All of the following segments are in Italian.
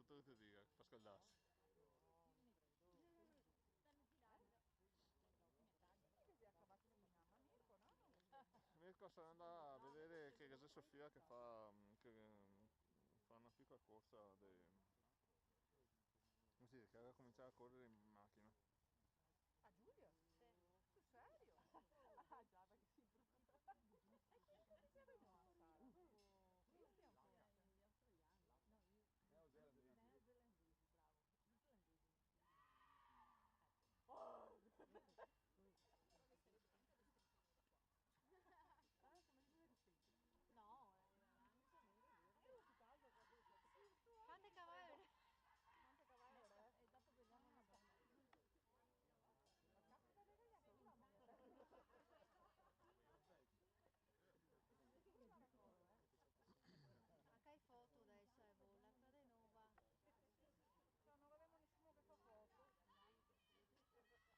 subito che ti dica, per scaldarsi. Che vi ha accabato di mamma Mirko, no? Mirko sta andando a vedere che cos'è Sofia che fa una piccola corsa come si dice, che aveva cominciato a correre in macchina. A Giulia? Sì. Sul serio? Ah già, perché si brutta. E se avevo una sala? Quindi ancora. Gli australiani, no, neozelandesi, bravo, islandesi. Come divertente. No, anche vero. Più caldo che adesso. Quante cavalli? Quante cavalli? E dopo vediamo la Ma caspita, che neanche lui la moneta. Anche hai foto adesso, vola, fare nuova. No, non avevamo nessuno che fa foto.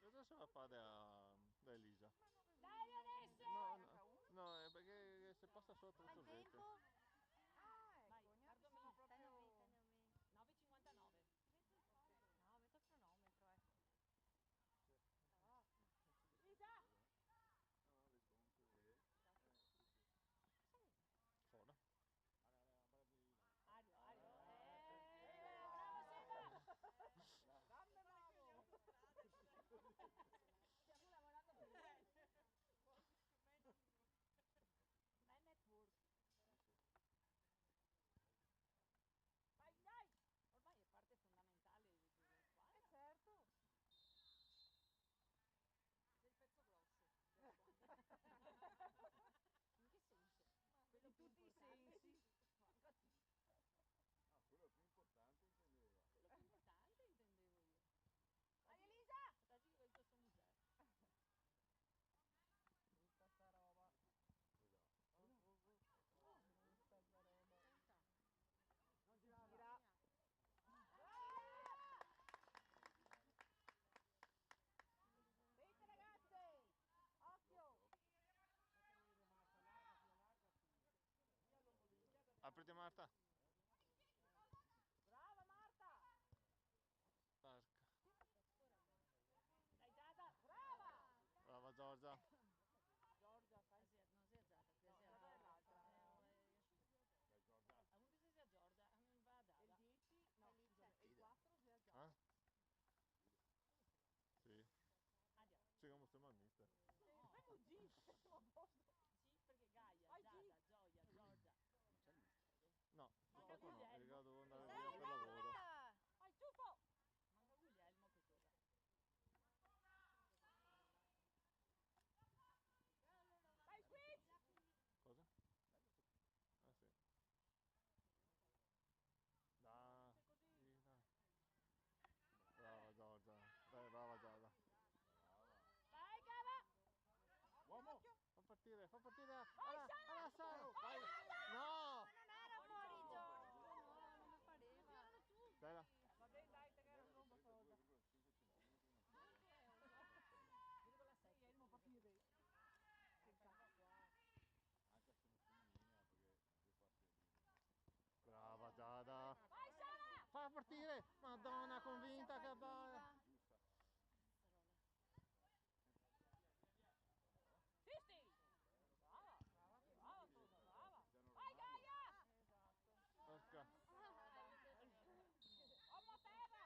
E adesso la fa da Elisa. Dai adesso! No, è perché se passa sotto Fai tutto il gente. tempo? Ah, Vai, ecco, neanche guardami. siamo proprio... Tagliami. 9,59. No, metto il cronometro, Lisa! Soda. Ario, bravo Seba! Grande bravo! Stiamo lavorando per bene. Man at work. Vai, dai! Ormai è parte fondamentale della squadra. Certo! Del pezzo grosso della squadra. In che senso? Quello In più tutti i importante? sensi. Ah, quello più importante intendeva. Quello più importante intendevo io. Dai Elisa! Quasi che questo sua mujer. Brutta sta roba. Brutta sta roba. Non girava. Gira. Vite ragazze! Occhio! Apriti Marta. Brava Marta! Porca. Dai Giada! Brava! Brava Giorgia. Giorgia, sai? Non sia Giada, sia Giada è l'altra. Dai Giorgia. Comunque se sia Giorgia, va E Giada. il 10? No, scusami, e il 4 sia già. Eh? Sì. Andiamo. Sì, come stiamo al mister. Fai un G, siamo a posto. Sì, perché Gaia, Vai, Giada, G. Gioia, Giorgia. No, Manca purtroppo no, Guglielmo. devo andare Dai, via per lavoro. Marta! Vai, ciuffo! Manca Guglielmo che gioca. Vai, squeeze! Cosa? Ah sì. Dai. Sì, dai. Brava Giorgia. Dai, brava Giorgia. Dai, Gava! Uomo! Fa partire. Alla Sara. Vai. No! Ma non era fuori gioco, no, non mi pareva. Dai là. Va bene, dai, te che era troppo cosa. 2,5 centimetri non so. 2,7. Non fa più di... Anche se non sono in linea perché se passi lì. Brava Giada. Vai, Sara! Fa partire. Madonna, convinta che va. Giusta. Sisti! Brava, brava, Brava, Tosa, brava! Cristiano Vai, Ronaldo. Gaia! esatto. Porca. Uomo a terra!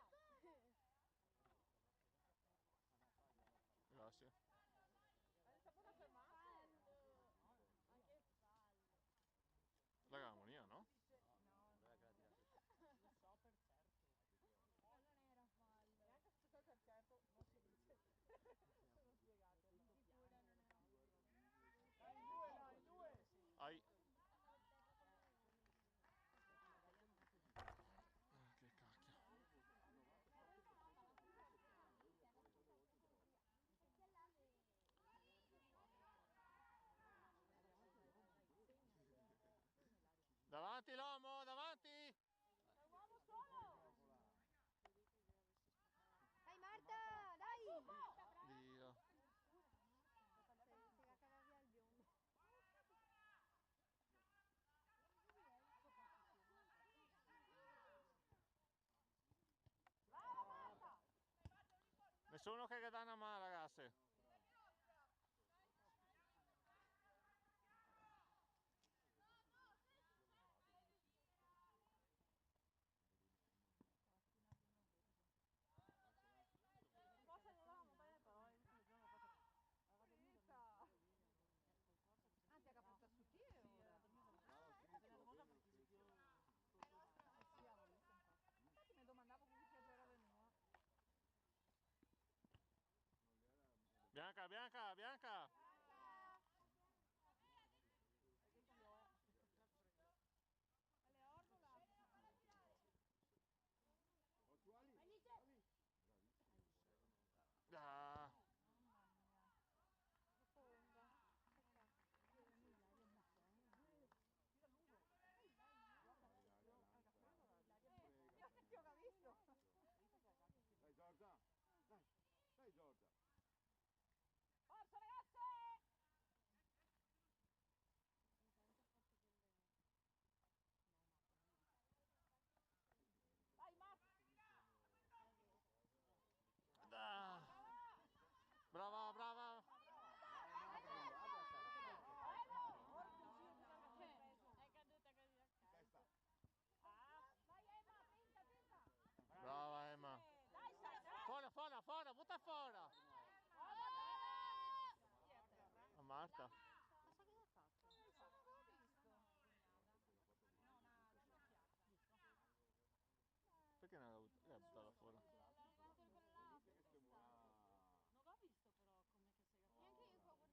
Grazie. Hai saputo fermarsi? Anche fallo. La Gamonia, no? No, Dov'è che l'ha tirato? Lo so per certo. Ma non era fallo. neanche se sai per certo non si dice. Se non spiegate. Sicura non era fallo. Dai, in due, dai, in due! Ai. Ah, che cacchio. Davanti l'uomo, davanti! È un uomo solo! Dai Marta, dai! Di Nessuno che dà una mano, ragazzi. Cosa non l'avevamo bene però, hai visto che giorno ha fatto. Anzi, ha capito su chi è ora? Infatti mi domandavo con chi era venuto. Bianca, Bianca, Bianca! Alle orgola. Ah. Mamma mia. Io che ti ho visto. Dai Giorgia, dai, dai Giorgia. Forza ragazze! Dai Max! Brava, brava! È caduta così a caso. Testa. Vai Emma, attenta, attenta! Brava Emma! Dai Sara! Fuori, fuori, fuori, butta fuori! A Marta. Ma sa cosa ha fatto? Non l'avevo visto. Non ha ginocchiata. Perché non l'ha buttata fuori? Non l'ho visto però come che sei fatto. Neanche io qua guardavo.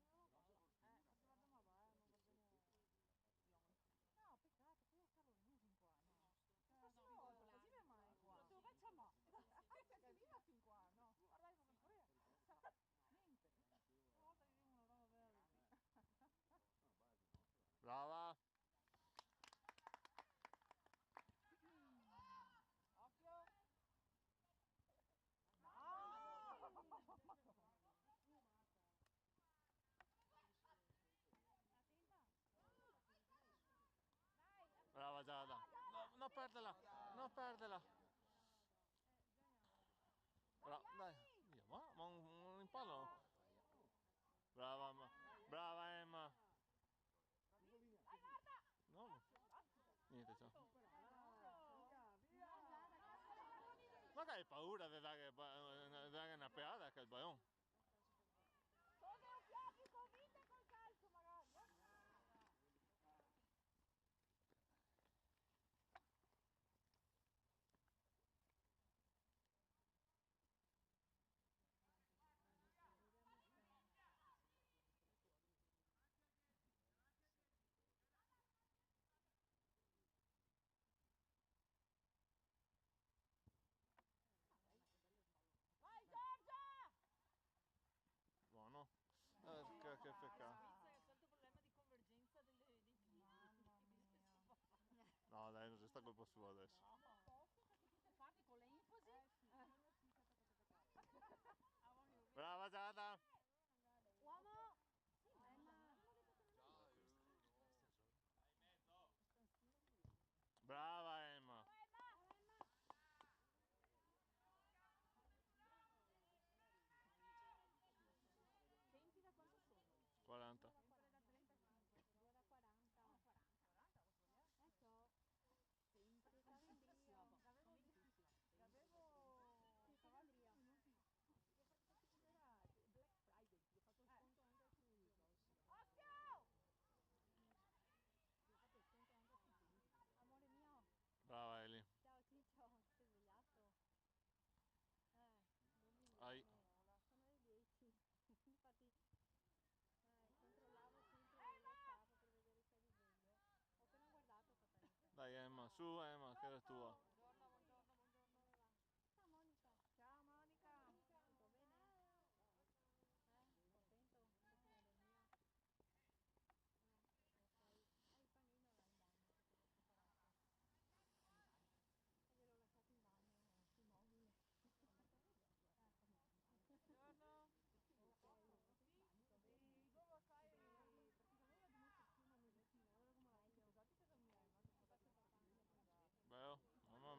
No, peccato, qui a Carlo Lusin qua, no. Questa volta, così non è mai qua. Dove facciamo? Che viva fin qua, no? Guardai come Corea. Niente. Una volta che vivo una roba bella così. Brava! Occhio! No! Brava Giada! No, non perderla! Non perderla! Brava, dai! Io, ma un impallo! Brava Emma! Brava Emma! Dai Marta! No? Niente, ciao. Ma Ma hai paura di dare una peata a quel ballone? sono occhiati, convinte col calcio magari. Vai Giorgia! Buono. Che peccato. Svizzera ha solito problema di convergenza dei piedi. Mamma mia. No, dai, non c'è sta colpa sua adesso. Posso perché tutte fatte con le infusi? Sì, quello sì che tocca toccare. Brava Giada! Uomo! Brava Emma! Tempi da quanto sono? 40. Sempre da 35. 2 da 40. 40, so. Tempi, calendrio. L'avevo... Sì, calendrio. Io praticamente era Black Friday, ti ho fatto il sconto anche sui cosi. Occhio! Ti ho fatto il sconto anche sui tempi. Amore mio, Brava Eli. ciao Ciccio, sei svegliato? Non Ai. sono le 10. Infatti controllavo sempre lo WhatsApp per vedere se eri sveglio. Ho appena guardato satellite. Dai Emma, su Emma, che è tua. Buongiorno, buongiorno, buongiorno. Come va? Ciao Monica. Ciao Monica! Tutto bene? Contento? Che ti vedo mio? Ok. Hai il panino là in bagno che ti avevo preparato. In bagno. Ve l'ho lasciato in bagno sul mobile. Buongiorno! Ok. Il loro sai, praticamente la dimostrazione all'obiettivo, ora come la fai? Scusate che sono mia, ma che Ti faccio papà. Bello, mamma.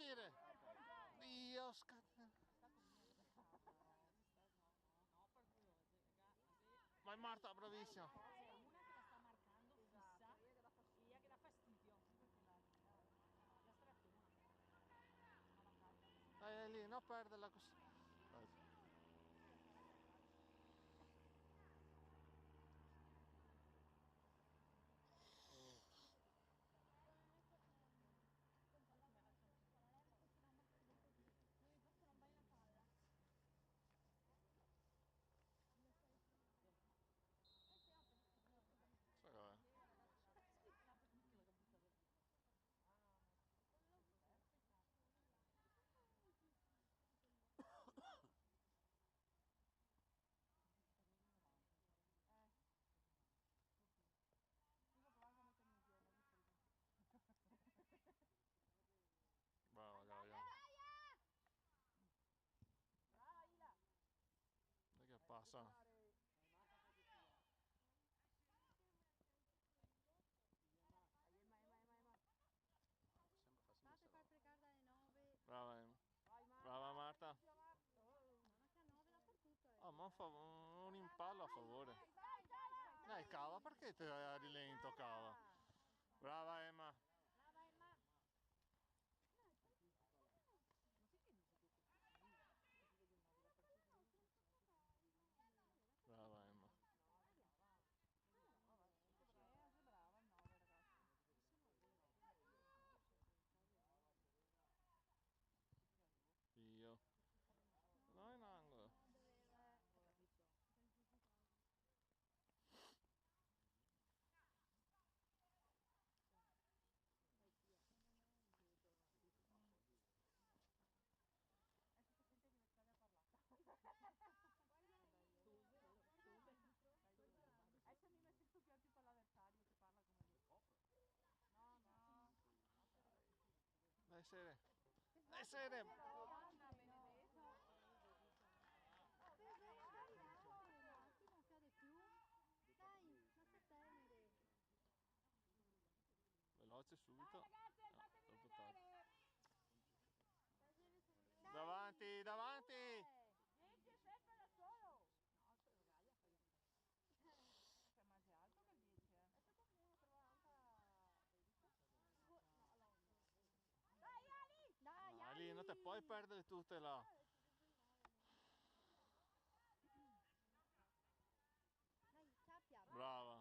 partire. Dio, scatta. Vai Marta, bravissima. C'è una che la sta marcando fissa e io che dà fastidio. La strattona. Dai lì, non perderla così. Dai. Sai cos'è? Io provavo a mettermi insieme, Brava Gaia. Dai là! Dai che passa. State per pregare dalle 9. Brava Emma. Vai Marta! Brava Marta. Ma che a 9 dappertutto è. Oh, ma un impallo a favore. Dai! Dai, Cava, perché te a rilento, Cava? Brava Emma. Brava Emma. Brava Emma. Che brava il 9 ragazzi. Io. No, in angolo. Adesso si sente l'universitaria parlata. Adesso mi metti sto piatto per l'avversario che parla come lui. No, no. Dai Sere. Dai Sere. Madonna benedetta. Per vedere ma chi non cade più? Dai, non stai tenere. Veloce subito. Dai ragazzi, No, fatevi troppo tardi. vedere. Davanti, davanti. 10 è sempre da solo. No, Gaia fai. Sei más alto che il 10, eh. Dai Ali! Dai, Ali, non te puoi perdere tutte là. Dai, Ciappia. Brava.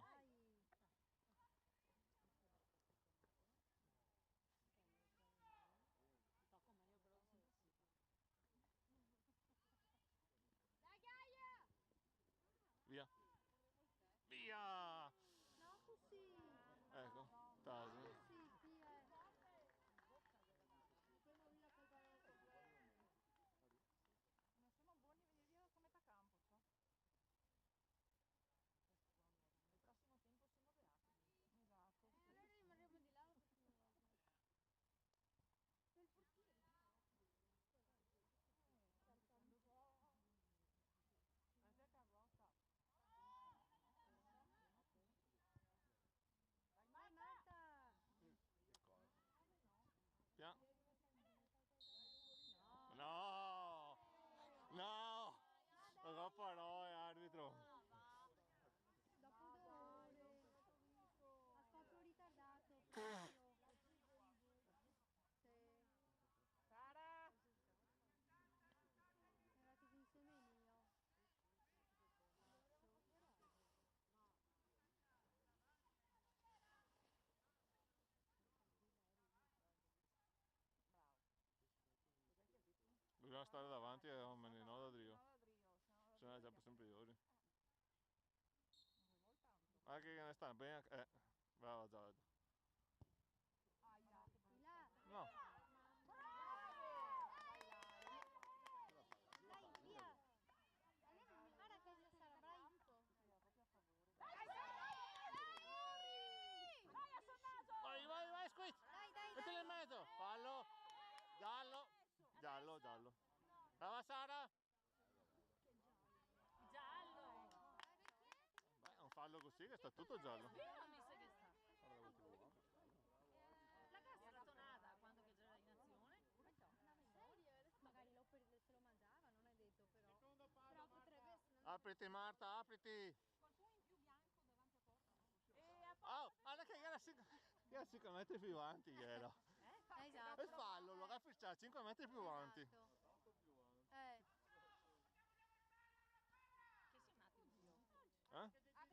Dai. Tocco meglio però sempre sì. Dai Gaia! Via. Via. No, così. Ecco, Tasi. Così, qui è. Non sono buoni a venire via da metà campo, so. Il prossimo tempo siamo beati. Esatto. Allora rimarremo di là la prossima volta. C'è il portiere. Anche Carlotta. Dai Marta. Piano. No. No. Troppo no, arbitro. Dopo 2 ore. A scoppio ritardato. Proprio. Sì. Sara! Eravate insieme io. Bravo. Cos'è che dici? Dobbiamo stare davanti e un menino da Drio. Siamo da Drio. Se no è già per sempre ieri. Non vuoi tanto. Anche che ne sta bene. Brava Giada. Aia. Di là. No. Dai, via. Guarda che sarà bravo. Proprio a favore. Vai a sonnato! Vai, Squid. Dai. Mettilo in mezzo. Fallo. Giallo. Giallo. Brava Sara. Giallo! Beh, è un fallo così che sta tutto giallo. Io mi sa che sta. La strattonata quando che c'era in azione. Apriti Marta, apriti! Qualcuno in più bianco davanti a porta? Oh, guarda che era 5 metri più avanti era. Esatto. E fallo, lo rafficcia 5 metri più avanti. Esatto. Tanto più avanti.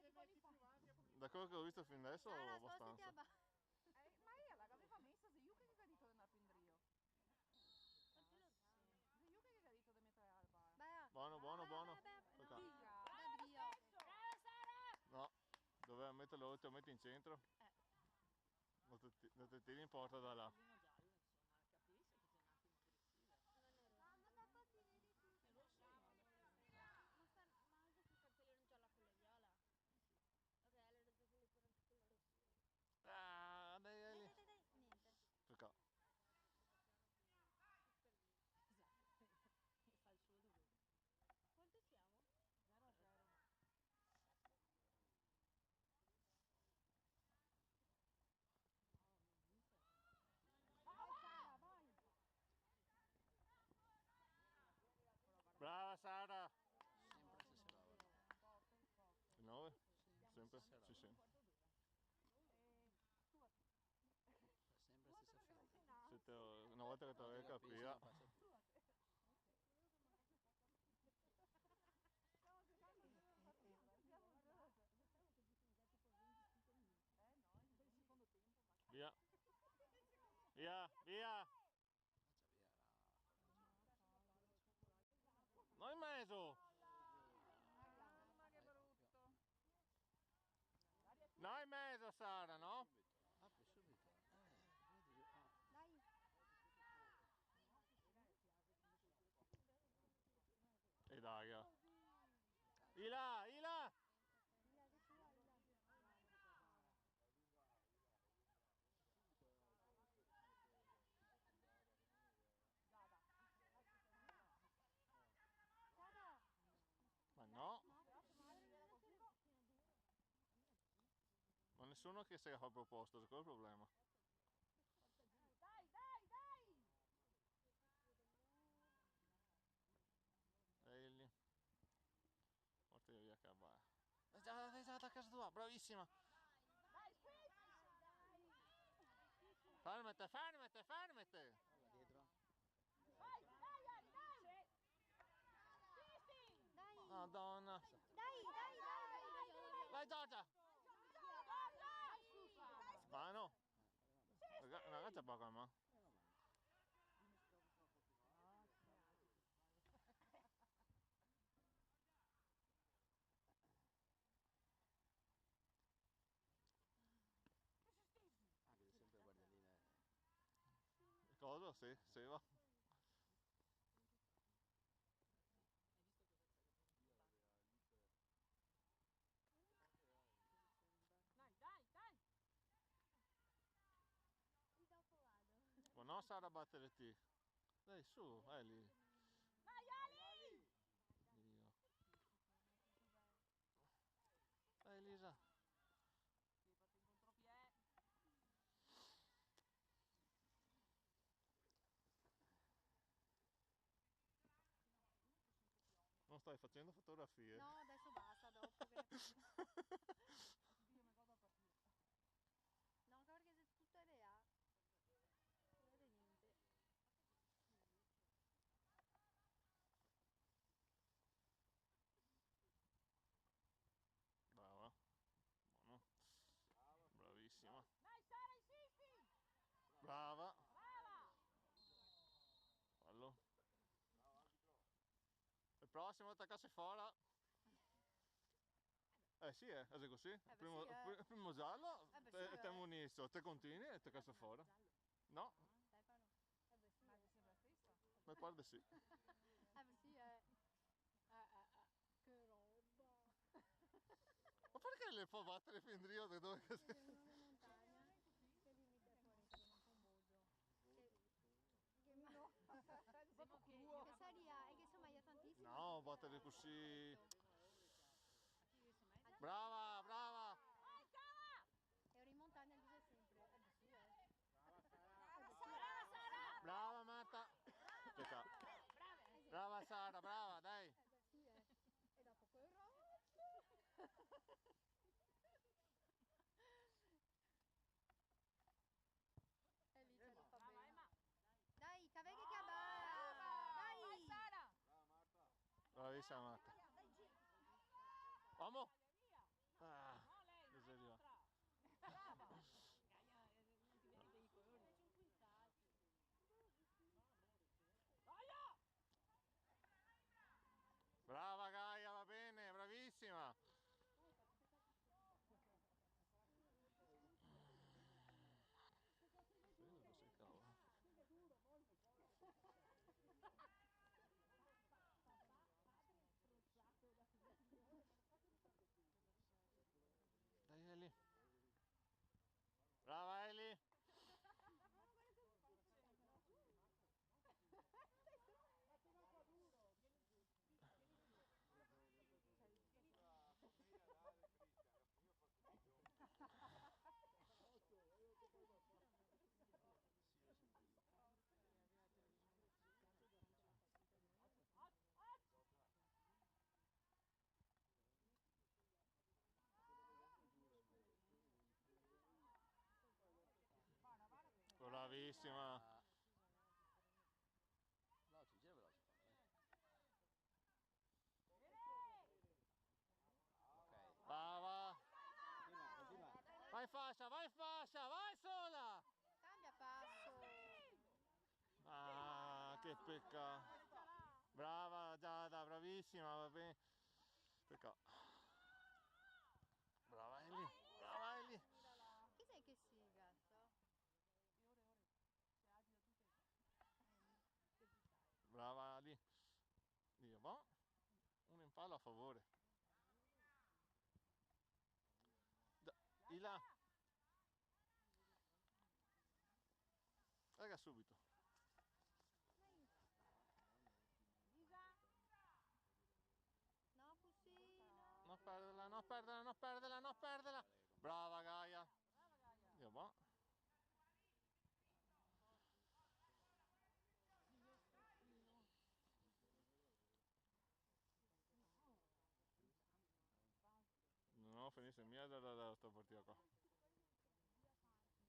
Che sia un attimo io. Da quello che ho visto fin adesso Sara, abbastanza. spostati a Ma io l'aveva messa, se io che cadito da una pendrio. Quanto lo sa? Se io che cadito da metà alba. Beh, Buono, buono, buono. no, Tocca. da brio. Brava Sara! No, doveva metterlo oltre, metti in centro. Non ti tiri in porta da là. Pallino giallo, insomma, capisci che c'è un attimo aggressiva. Mamma, sta partire di più. Lo so. Ma anche sul cartellino giallo con le viola? Ok, allora devo quindi pure anche quello rossino. Ah, dai, Dai, Eli. dai, dai, niente. Tocca. Esatto. Fa il suo dovere. Quanto siamo? 0-0. Vai Sara, vai! Brava Sara. Sempre se serava. Il 9? Sempre? Sì, sì. Sempre stessa fila. Una volta che te l'avevi capita. Stiamo giocando giù nel partito, siamo giù. No, Il secondo tempo. Via. Via, via. No in mezzo. Mamma che brutto. No in mezzo Sara, no? Apri subito. Vedi. dai. E dai. Ila, Ila. Sara. Ma no. Ma nessuno che si fa proposto, quello è il problema. Dai, dai, dai! Eli. Portali via che va. È già a casa tua, bravissima. Dai, squeeze! Fermate, fermate, fermate. Là dietro. Vai, dai, Ari, dai! Dai. Madonna. Dai, dai, dai. Vai Giorgia. Mano. Ragazza poca ma. Ah, che sempre guardialine. Cosa? Sì, sì va. Dai, dai, dai! Qui dopo vado. Ma no Sara battere te. Dai su, Eli. Dai, Ali! Dio. Dai Elisa. Schifati in contropiede. Non stai facendo fotografie? No, adesso basta, dopo. Che Dio, mi godo a partire. no, anche perché c'è tutta idea. Non vede niente. Brava. Buono. Bravissima. Dai, Sara, insisti! Brava. Brava! Fallo. Il prossimo attaccarsi fuori. Sì, è così. beh, sì, Il primo giallo beh, sì, e te munizzo, te continui e te cazzo fuori. No, Stefano. Beh, sì. Ma sei sempre la stessa? mi pare di sì. Beh, sì, Che roba. Ma perché le fa battere fin Rio da dove che È una montagna che limita fuori che non fa un bozo. Che no. Che saria, e che insomma io tantissimo. No, battere così. Brava, brava. Vai, Sara! E ora in montagna vive sempre. Beh, sì, Brava, Sara! Brava Marta. Aspetta. Brava Sara, brava, dai. Beh, sì, E dopo quel bravissima Marta. Vamo! Ah, No, lei, che non sei è arrivata. nostra. Brava. Gaia, non ti vedi dei colori. Faccio un quintaggio. Gaia! Brava Gaia, va bene, bravissima. Dove sei cavolo? Padre strozzato da figlio. Dai Eli. Brava Eli. Bravissima. Veloce, gira veloce. Ok. Brava. Continua. Vai fascia, vai sola. Cambia passo. Ah, che peccato. Brava Giada, bravissima, va bene. Peccato. Brava Eli, brava Eli. Chi sei che si, gatto? Ore, se agita tu sei. Brava lì. Dio, boh. Un impallo a favore. Di là. Raga subito. Lisa? No, Pussino. Non perderla, non perderla, non perderla, non perderla. Brava Gaia. Brava Gaia. Dio, boh. Non finisce mia da sta partita qua.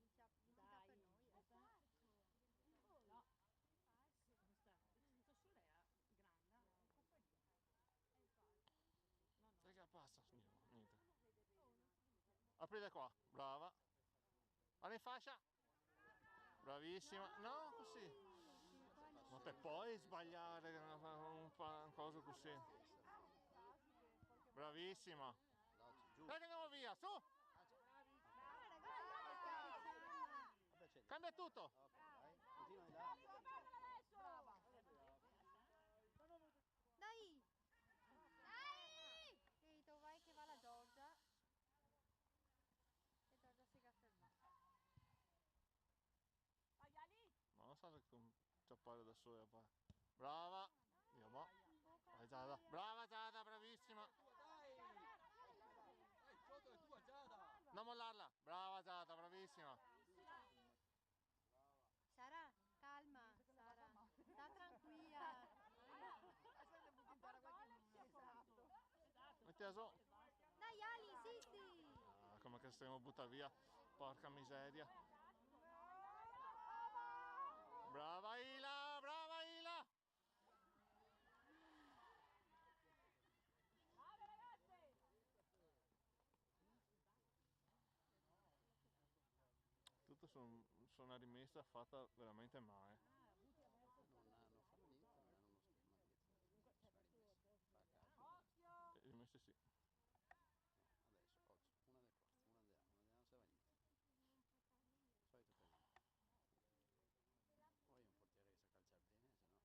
Dice Dai. per noi. No. Sto sole è grande, non compagnia. No, no. Sai che passa? Niente. Apri da qua. Brava. Vale in fascia. Bravissima. No, così. Ma per poi sbagliare un coso così. Bravissima. Veloce, giù. Dai che andiamo via, su! Vabbè, c'è. Cambia tutto! Ok, vai. Continua di là. Brava. Dai! Dai! Capito, vai che va la Giorgia. E Giorgia si ferma. Vai Ali. Ma non so se ciappare da sola. Brava! Dio, boh. Vai Giada. Brava Giada, bravissima! Dai, sotto è tua, Giada. Non mollarla! Brava Giada, bravissima! Sara, calma, Sara. Sta tranquilla. Esatto. Mettila su! Dai Ali, insisti. Ah, come che stiamo buttare via? Porca miseria! Brava Ila! Brava Ila! Brave ragazze. Tutto su una rimessa fatta veramente male. Non fanno niente, non hanno uno schema dietro. Sono rimessi. Fa a caso. Occhio. Rimesse sì. No, adesso, oggi, una da qua, una da là, una da là, non serve a niente. Solito casino. Poi un portiere che sa calciare bene, se no. Oh, lo schema.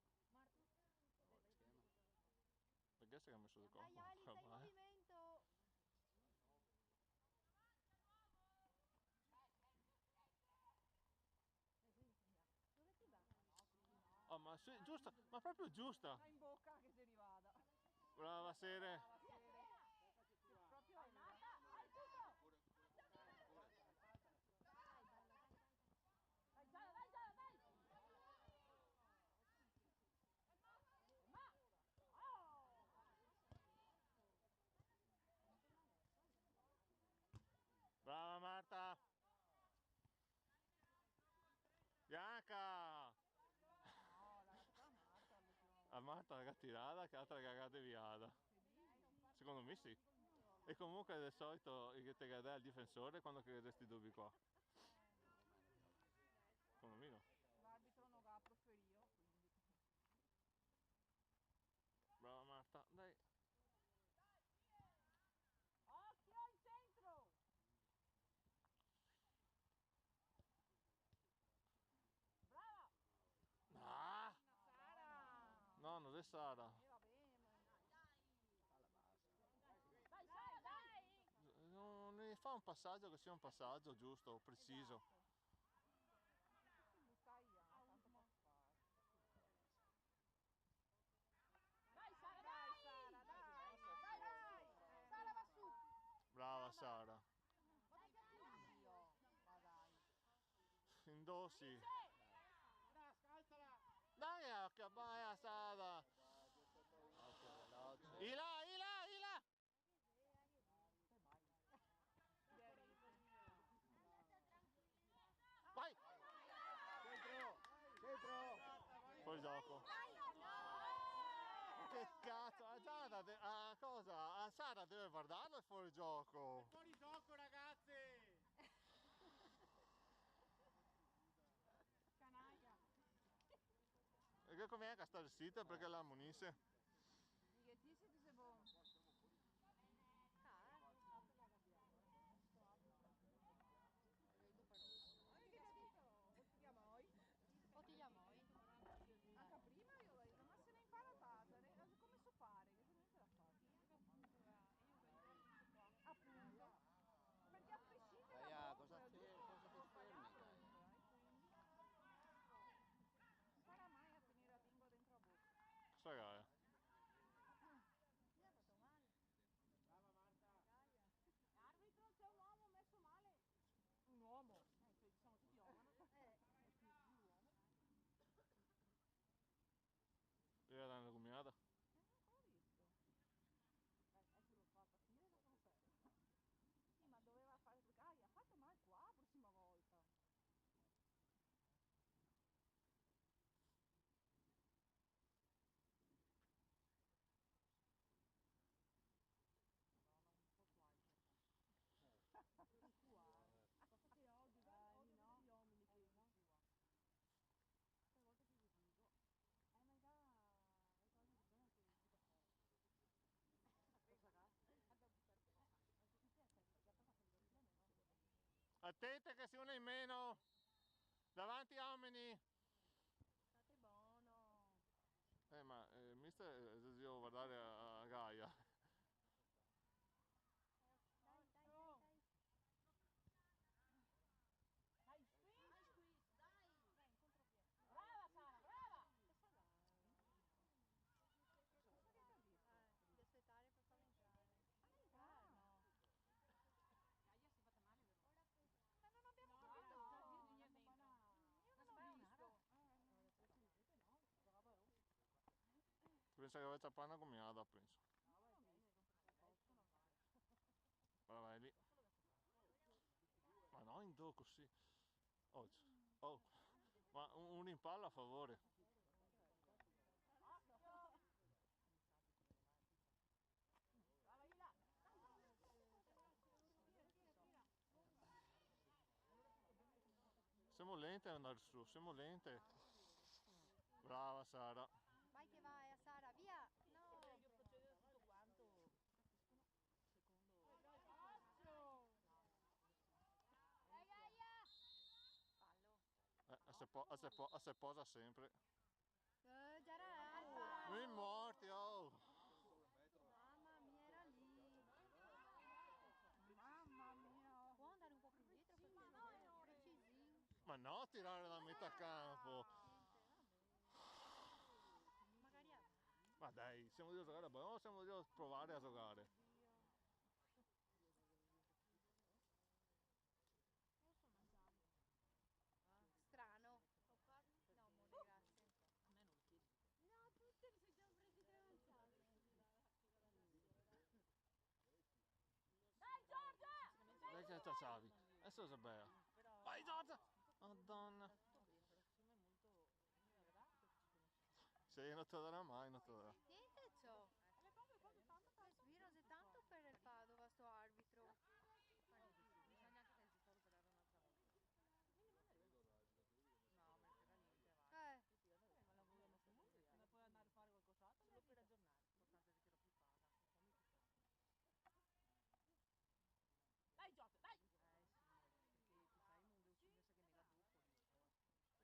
Perché si è messo di qua? Dai Ali, stai in movimento. Dove ti va? Oh, ma sì, giusta, ma proprio giusta! Sta in bocca che se rivada. Brava Sere! Proprio vai tutto. Dai Giada, dai Giada, dai. Ma. Oh. Brava Marta! Bianca! No, lascia Marta. Va Marta raga tirata che altra raga deviata. Secondo me sì. E comunque del solito che te gadè al difensore quando credesti dubbi qua. Secondo me no. L'arbitro non ha preferito, quindi. Brava Marta, dai. Occhio in centro! Brava! Ah! Sara! No, non è Sara. Vabbè, ma... Palla bassa. Dai, Sara, dai! Non ne fa un passaggio che sia un passaggio giusto, preciso. Si butta via, tanto può fare. Dai, Sara, dai! Sara, dai! Dai, dai! Sara va su! Brava Sara. Ma che figlio! Ma dai! Indossi. Dai, scalzala! Dai, che baia Sara. Occhio veloce. Ila, Ila, Ila. Vai. Centro! Centro! Fuori gioco. Che cazzo, a Sara, a cosa? A Sara deve guardarlo il fuori gioco. Fuori gioco ragazzi! Canaglia! E che com'è che sta il sito perché la ammonisse? Che ti sei se buon? O ti chiamo io? Anche prima io l'ho detto, ma se ne impara tata, come so fare? Che niente da fare. Appunto. Perché a prescindere da Gaia, cosa cosa ti fermi, Gaia? impara mai a tenere la lingua dentro la bocca. Sta Gaia. Mi ha fatto male. Brava Marta! Arbitro, c'è un uomo messo male. Un uomo? Siamo tutti uomini. Io era una gomiata. Ancora visto. Ecco l'ho fatta finire che sono fermo. Sì, ma doveva fare... ha fatto male qua la prossima volta. Cosa che odio no? Gli uomini che no? Tutte le volte che vi dico, ma già le cose di bene che si da fare. Cosa fa? Attente che sia uno in meno. Davanti uomini. State buono. Ma mister devo guardare a Gaia. Dai, dai, dai, dai. Dai, squeeze! Dai! Dai, in contropiede. Brava Sara, brava! Di aspettare per farlo entrare. No. Gaia si è fatta male, vero? Ma non abbiamo No, capito! era già via dentro. Io non ho visto. Pensa che aveva panna gomiata, penso. Non ho visto. Allora vai lì. Ma no, in do così. Oh, oh. Ma un rimpallo a favore. Brava Ila! Siamo lente ad andare su, siamo lente. Brava Sara. Vai che vai a Sara, via! No! Io procedere tutto quanto. Fallo. Se posa sempre. Già Mi morti, oh! Mamma mia, era lì. Mamma mia! Può andare un po' più dietro per favore? Precisino. Ma no, tirare da metà campo. Magari a... Ma dai, siamo lì a giocare a ballone o siamo lì a provare a giocare? Strano. No, amore, grazie. A me non lo chiedi. No, tutte le siamo presi tre manciate. Dai Giorgia! Dai che ciaciavi. Adesso si bea. Vai Giorgia! Madonna. Secondo me è molto... la verità? Sei no te lo darà mai, non te lo darà. Niente ciò. Respiro se tanto per il Padova sto arbitro. Bisogna anche che si sto operare un'altra volta. No, ma non niente, va. Ma la vogliamo subire. Se puoi andare a fare qualcos'altro? Solo per aggiornare. L'importante è che lo più paga. Fammi più paga. Dai Giotto, dai! Sì, perché ti sai non devo uscire se che me la dopo lì.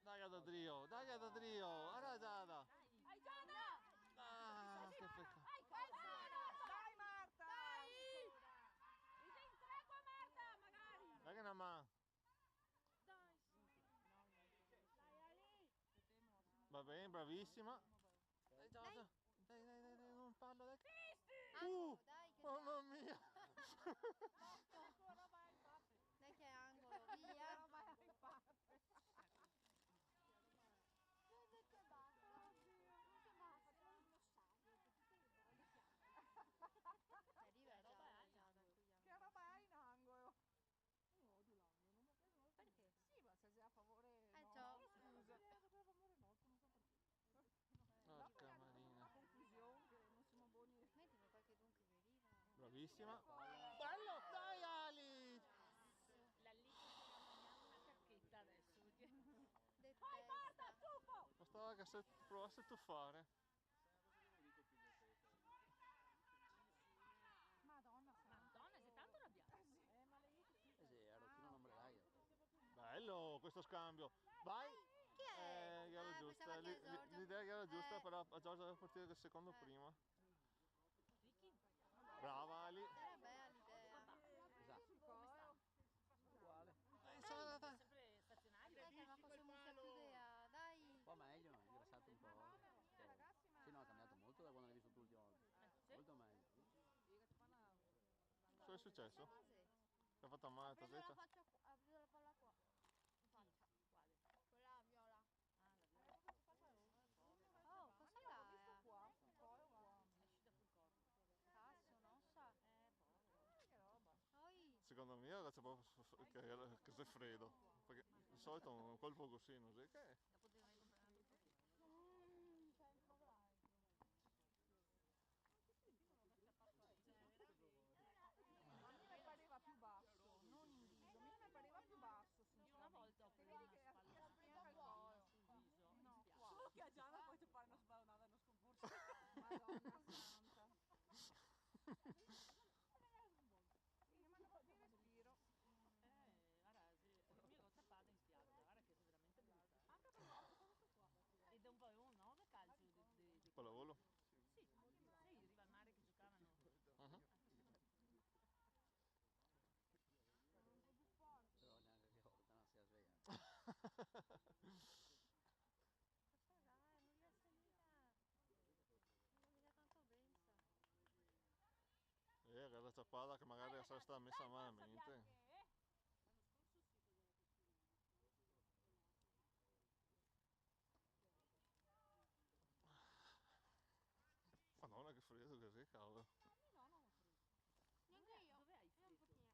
Dai ad Adrio, dai ad Adrio, ara Giada. Dai Giada! Ah, che peccato. Dai Marta! Dai! Mi sei in tre qua Marta, magari! Dai che una mano. Dai, sì. Dai Ali! Va bene, bravissima. Dai Giada. Dai, non parlo, dai. Angolo, dai che Mamma mia. Ancora vai, pape! dai che è angolo, via. Vai, pape! Che basta. Che basta. Arriva Giada. Che roba hai in angolo? Io odio l'angolo, non mi piace. Perché? Sì, ma se sei a favore no. ciao. Scusa. A favore nostro, non so perché. Porca Marina. La conclusione che non siamo buoni. Mettimi qualche dunque che arriva. Bravissima. Bello, dai Ali. La lì mangiando una cacchetta adesso perché Detesta. Bastava che se provasse a tuffare. Madonna, Madonna, sei tanto arrabbiata. ma lei Eh sì, ero fino all'ombrello. Bello questo scambio. Vai. Chi è? Gara giusta. Pensavo che era Giorgio. L'idea era giusta, però a Giorgio deve partire del secondo prima. Ricky, Brava Ali. Era bella l'idea. Esatto. Uguale. Sara, dai. sempre stazionario. Dai che ma cosa musa più idea, dai. Un po' meglio, è ingrassato un po'. Sì, no, ha cambiato molto da quando l'hai visto tu l'ultima volta. Molto meglio. Cosa è successo? Cos'è? Ti ha fatto male, ti ha detto? Ha preso la palla qua. Quale? Quella viola. Ah, la viola. Oh, cosa l'ha? qua, qua. È uscita sul corpo. Cazzo, non sa. Che roba. Oi. Secondo me era che sei freddo. Perché di solito un colpo così, non sai che è. La potevi comprare un altro pochino. A me mi pareva più basso, non in viso, a me mi pareva più basso, Io una volta ho Se preso vedi una che spalla spiega il collo. sul viso, mi No, spiace. qua. Solo che a Gianna poi ti fare una sballonata e uno sconforto. Madonna santa. Io mandavo di respiro. Guarda, io l'ho tappata in spiaggia, guarda che è veramente brutta. Ed è un po' un nome calcio di Pallavolo? Sì, sai, arriva al mare che giocavano. Però neanche che volta non si è svegliato. Cosa dai, non riesce mica. Non mica tanto pensa. Era la ciappata che magari sarà stata messa malamente. Madonna che freddo così, cavolo. Neanche io. Dove hai Un freddo? pochino.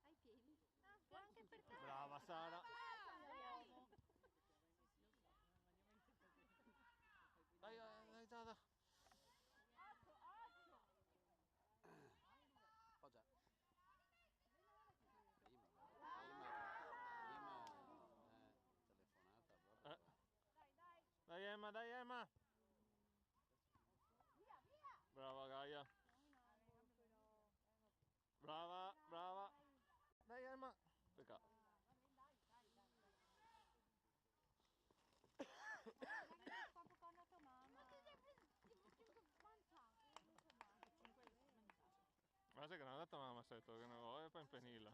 Ai piedi. Ah, anche per te. Brava Sara. Uomo. Dai Giada. Poggia. Prima, telefonata proprio. Dai Emma. Brava Gaia. Brava. Dai Emma. Peccato. Proprio con la tua mamma. Ma sai che non ha detto mamma setto, che non vuoi poi impenilla.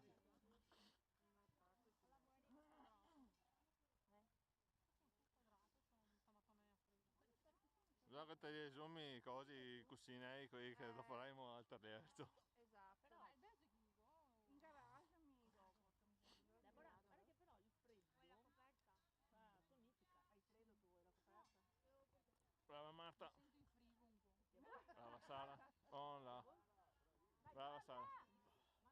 Già che te li zoom così, i cuscinei, quelli che lo faremo al terreno. Esatto. Però, In garage mi dopo. Deborah, guarda che però il freddo fa sonifica. Hai freddo tu, hai la coperta? Brava Marta. Sento in frigo un po'. Brava Sara. Oh là. Brava Sara.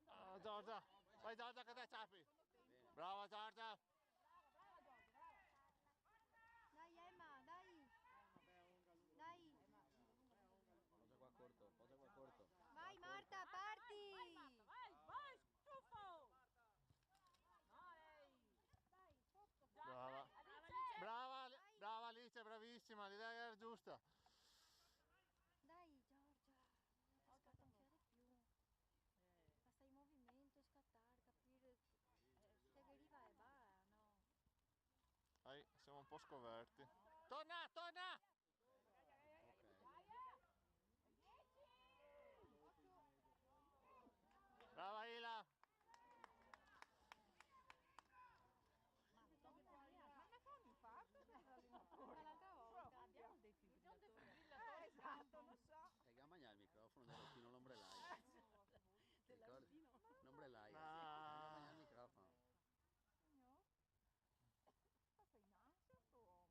Ah, Giorgia. Vai Giorgia che te ciapi. Brava Giorgia. Dai Emma, dai. Dai. corto, posa qua corto. Vai Marta, parti! Vai, stufo! Dai, sotto, Brava. Brava, brava Alice, bravissima, l'idea era giusta. dai Giorgia, scatta un fiato più. Basta il movimento, scattare, capire. Se deriva e va, no. Dai, siamo un po' scoperti. Torna, torna! Ok. Brava Ila! Ma ne fa un infarto dall'allenatore. L'altra volta. Abbiamo un defibrillatore. Esatto, non so. E gammagna il microfono dell'alpino l'ombrellai. Ti ricordi? L'ombrellai. Gammagna il microfono. Signor? Sta in ansia sto uomo.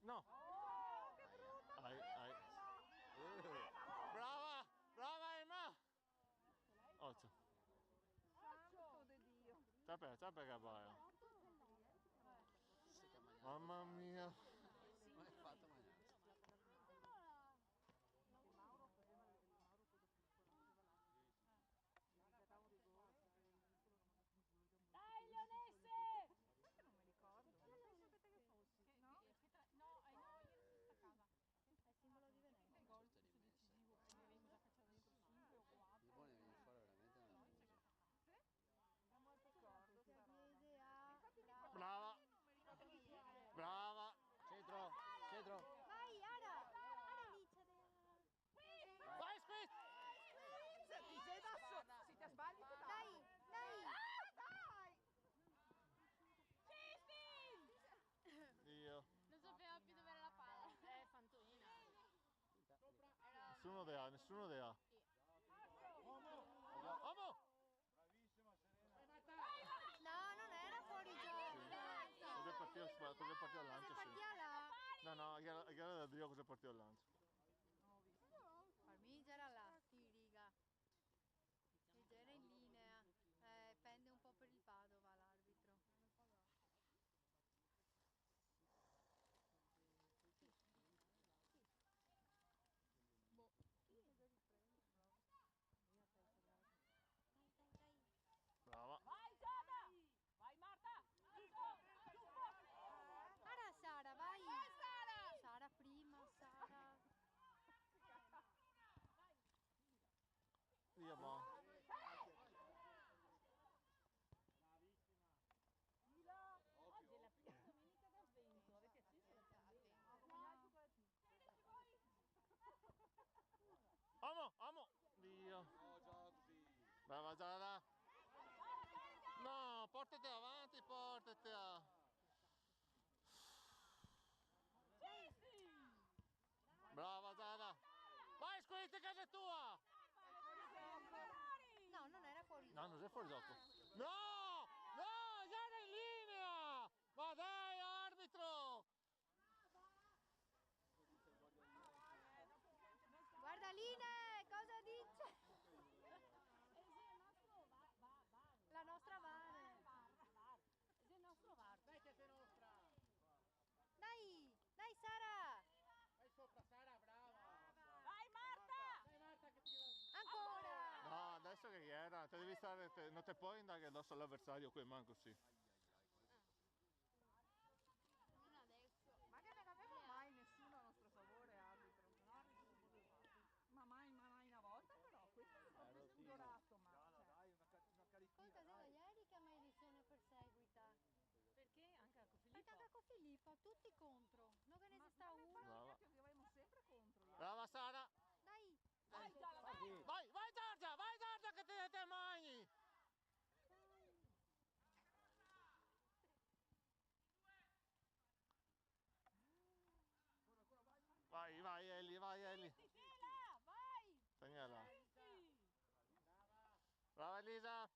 No! Oh, che brutta! Ai. Brava! Brava Emma! 8. Santo di Dio. Capre che vai. Se gammagna. Mamma mia. Non è fatto mangiare. Mauro faceva Mauro quello piccolo, faceva l'angelo. Gli dava un rigore perché il piccolo non mi ha voluto molto. Dai, Leonesse! Che non mi ricordo. Ma sapete che fossi? No? No, ieri sta a casa. È simbolo di Venezia. Il gol decisivo che Merengue già faceva dentro 5 o 4. Il buono viene fuori veramente nella musica. Sì? Non mi ricordo sta roba. Chiese a... Brava! Non mi ricordo niente. Brava! Centro, centro. Vai, Ara! Ara Alice! Vai Squid! Se ti sei da solo, se ti sbagli ti Dai, dai! dai! Dio. Non sapeva più dove era la palla. Fantomina. Nessuno de A. Amo! No, non era fuori gioco. Cos'è partito al lancio? Sì. Partia là. No, gara da Dio cos'è partito al lancio. Parmigia era là, sti riga. E già era in linea. Pende un po' per il Padova l'arbitro. Boh. Dai. Brava. Vai, Giada! Vai, Marta! Ara Sara, vai! Sara prima, Sara. Dio mo. Oggi è la prima domenica d'avvento. Avete acceso la candela? Amo! Dio. Brava Giada. No, portate avanti, portate a... Brava Giada. Vai Squid, che casa è tua! No, non era fuori No, gioco. non sei fuori gioco. No! No, già era in linea! Ma dai, arbitro! Guarda Line, cosa dice? La nostra Vane. È il nostro VAR. Dai Sara! Vai sopra Sara, brava! Vai, Marta! Dai Marta che ti deve... Ancora! No, adesso che era? Te devi stare, non te puoi andare addosso all'avversario qui, manco così. Non adesso. Ma che non aveva mai nessuno a nostro favore, arbitro. Ma mai una volta però, questo è proprio sfiorato, ma... Dai, una carichina, Ascolta, da ieri che maledizione perseguita. Perché anche a Perché Filippo? anche con Filippo, tutti contro. Non che ne Ma sta non ne uno. parlo Brava. neanche, che avevamo sempre contro gli altri. Brava Sara! Dai! Vai, Giada, vai! Vai Giorgia che te mangi! Vai Ellie! Michela, vai! Segnala. Sì. Brava Elisa!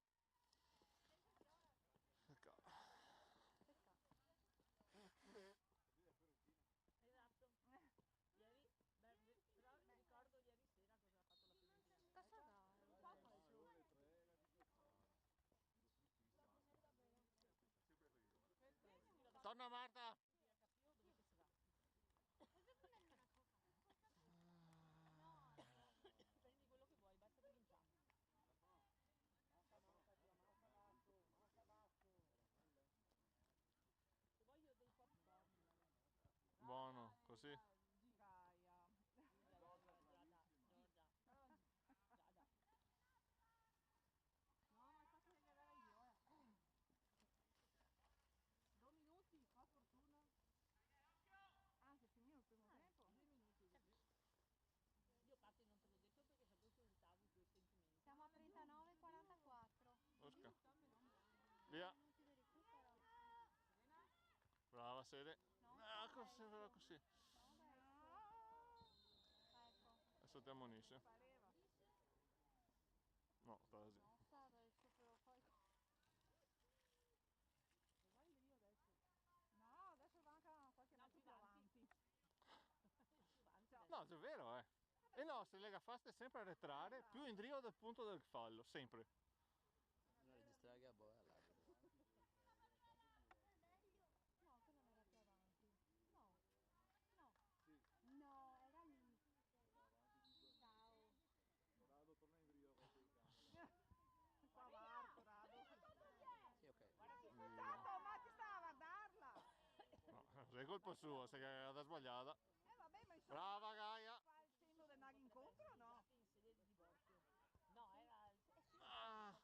Esatto. sì. Gaia. Giorgia. No, ma infatti devi avere io, 2 minuti, fa fortuna. Anche finito il primo tempo. 2 minuti. Io parto non te l'ho detto perché sapevo che urtavo i tuoi sentimenti. Siamo a 39,44. Oscar. Via. Minuti di recupero. Brava Sede. No, Così, però così. Ecco. Adesso ti ammonisce. Pareva. No, sta così. No, sta adesso però fai. Vai lì adesso. No, adesso manca qualche No, metro più più avanti. avanti. No, è vero, eh. E no, se Lega Fast è sempre a arretrare, più in drio del punto del fallo, sempre. Non registrare che a boia là. No, che non era più avanti. No. No. No, era lì. Ciao. Corrado torna in brio con quei cani. Qua va Corrado. Sì, ok. Tanto, ma ti stava a guardarla. No, è colpa sua, sei cagata sbagliata. Vabbè, ma insomma. Brava Gaia! Fa il segno del nago incontro o no? In sede di divorzio. No, era... Ah,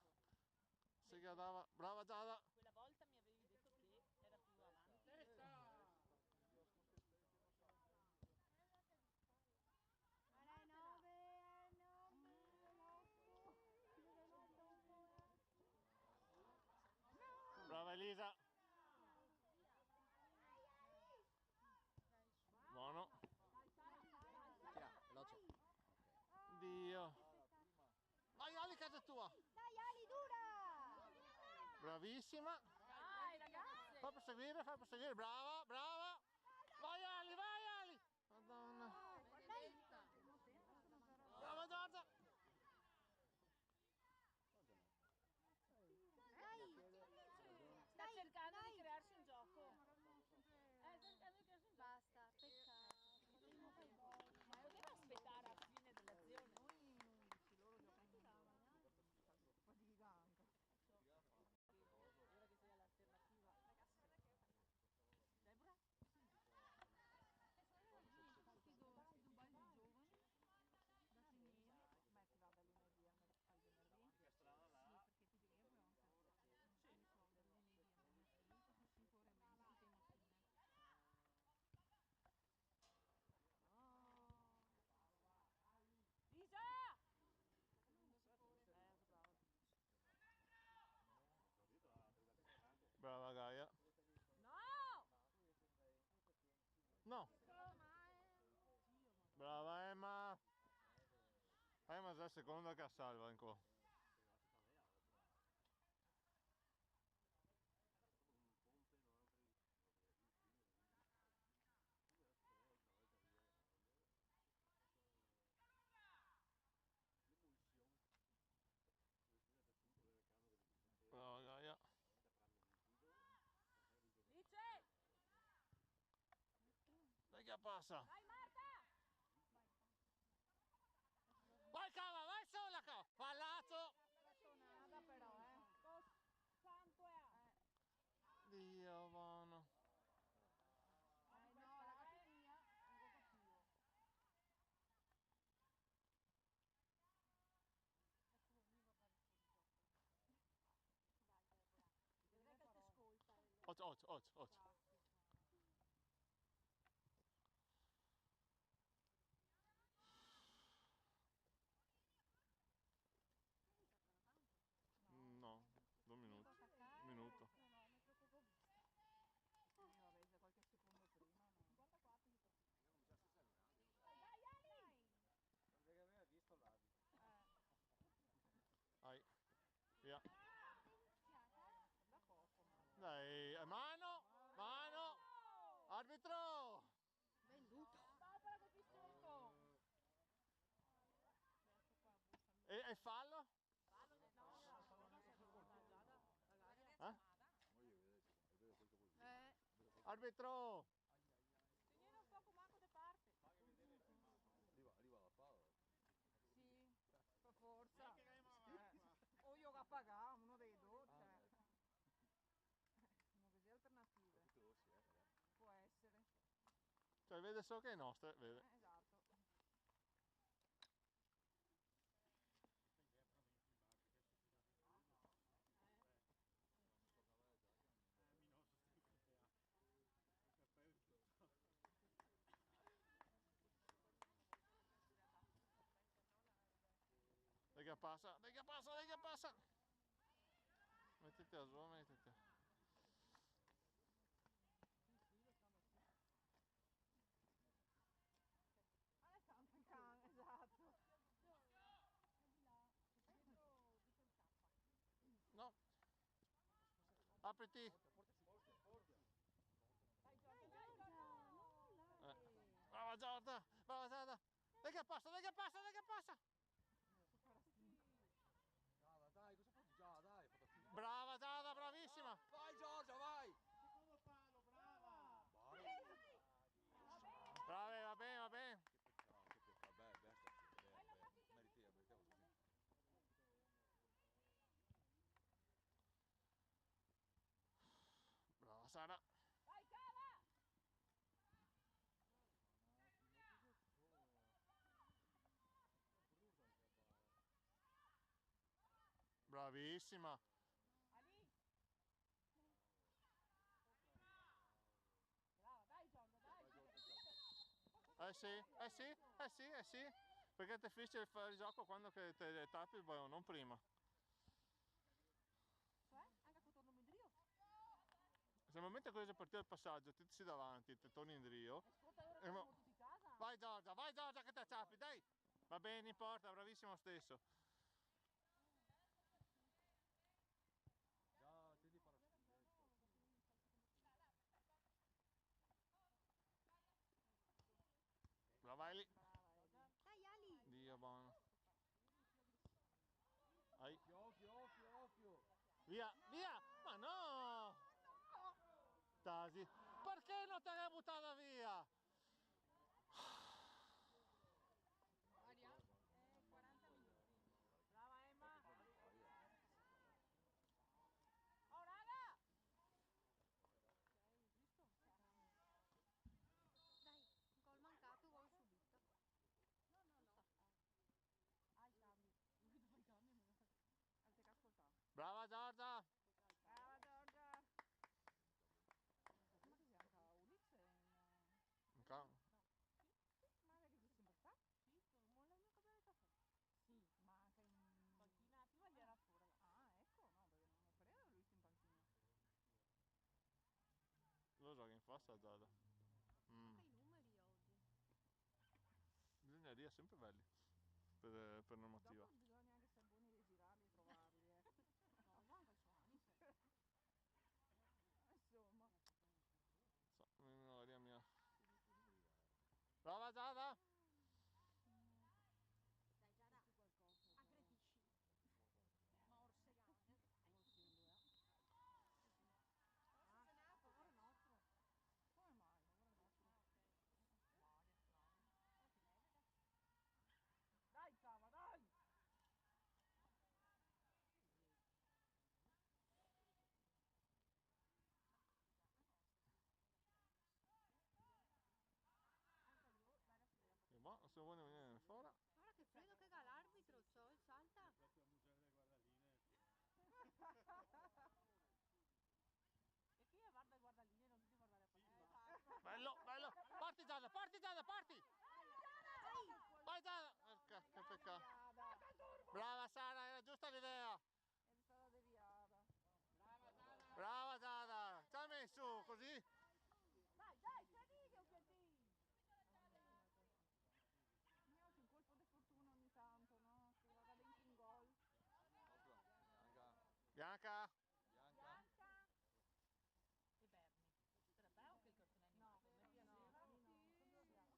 sei cagata, brava Giada! Quella volta mi avevi detto che era più avanti. Era 9, 9, 8. Brava Elisa! Buono! Tira, veloce. Dio! Vai Ali, casa tua! Dai Ali, dura! Bravissima! Dai ragazzi! Fai proseguire, brava, brava! Vai Ali! Madonna! Brava Giorgia! Sta cercando di crearsi un gioco. Sta cercando di crearsi un gioco. Basta, peccato. Potremmo fare gol. Ma poteva aspettare alla fine dell'azione. Noi in 11, loro giocano in 11. Fatica anche. Ora che sei all'alternativa. Deborah? Si Dubai di giovani, da stranieri. Ma ti va da lunedì al venerdì? Sì, perché ti devo anche. Sì, so, da lunedì a venerdì, sono 5 ore e mezza tutte le mattine. Lisa! Brava. Brava Gaia! No! No! Brava Emma! Emma già seconda che salva in qua. Brava Gaia! Lice! Dai che passa! Vai Marta! Vai cava, vai sola cava! Palazzo! Tonada però, Santo è! Dio buono! No, ragazzi mia, non lo capivo. Dai, Deborah. Vedrai che ti ascolta. Oggi. No, 2 minuti. Un minuto. No, no, mi preoccupo visto. Vabbè, già qualche secondo prima, no? Guarda qua, ti dico. Dai Ali! Perché aveva visto l'abito. Vai, via. Da poco, ma. Dai, mano! Arbitro! Barbara che ti sotto! E fallo? Arbitro! Tieni un poco manco di parte. Arriva la palla. Sì, per forza. O io che pagavo, uno dei due, cioè. Non così alternative. Può essere. Cioè cioè vede solo che è nostra, vede. Esatto. Dai che passa, dai che passa, dai che passa. Mettiti a su, mettiti. Adesso anche il cane, esatto. È di là, dietro il K. No. Apriti. Dai Giorgia, Brava Giorgia, brava Giorgia. Dai che passa, dai che passa, dai che passa. Giada, dai, cosa fai? Giada, dai, patatina. Brava Giada, bravissima. Vai Giorgia, vai! Secondo palo, brava. Vai! Brava, va bene, va bene. Che peccato, beh, meritevole così. Brava Sara. Vai cava! Bravissima. Ali! Brava, dai Giorgia, dai! Sì. Perché ti finisce il fuorigioco quando che te tappi il ballo, non prima. Cioè? Anche con torno Midrio? Se nel momento che hai partito il passaggio, ti sei davanti, ti torni in drio. Ascolta, ora E che siamo tutti a casa. vai Giorgia che ti acciappi, dai! Va bene, non importa, bravissimo stesso. Già, te di fare schifo. Brava Eli. Dai Ali! Dio buono. Ai. Occhio! Via, via! Ma no! Tasi, perché non te l'hai buttata via? Aria? 40 minuti. Brava Emma. Oh raga! Visto? Dai, gol mancato, gol subito. No. Ah, i cavi. Lui dove i cavi? Avete che ascoltare. Brava Giorgia! Brava Giorgia! Ma che sia anche Ulisse in... No. Sì? Ma è che tu sempre sta? Sì, molla il mio cambiare caffè. Sì, ma anche in... Panchina, prima gli era fuori. Ah, ecco, no, perché non pareva lui in panchina. Lo gioca in fossa Giorgia. Anche i numeri oggi. Bisogna dire sempre belli. Per normativa. Dopo bisogna anche essere buoni a girarli e trovarli, No, ma anche su Anis. Insomma. Memoria mia. Brava Giada! Dai Giada, aggredisci. Morsegane. Ah, favore nostro. Come mai? Favore nostro. Dai cava, dai! Che buono, sono buoni a venire fuori. Guarda che freddo che ga l'arbitro, Sol, salta. Proprio muggere le guardaline. E chi è guarda il guardaline non devi guardare a partire. Bello, bello! Parti Giada, parti Giada, parti! Vai Giada! Che peccato. Brava Sara, era giusta l'idea! È stata deviata. Brava Giada! Ci hai messo così? Dai, c'è lì che è un piantino! Neanche un colpo di fortuna ogni tanto, no? Che vada dentro un gol. Bianca! Bianca! E Berni. Era bello che il cartone animato. No, A me piaceva. no.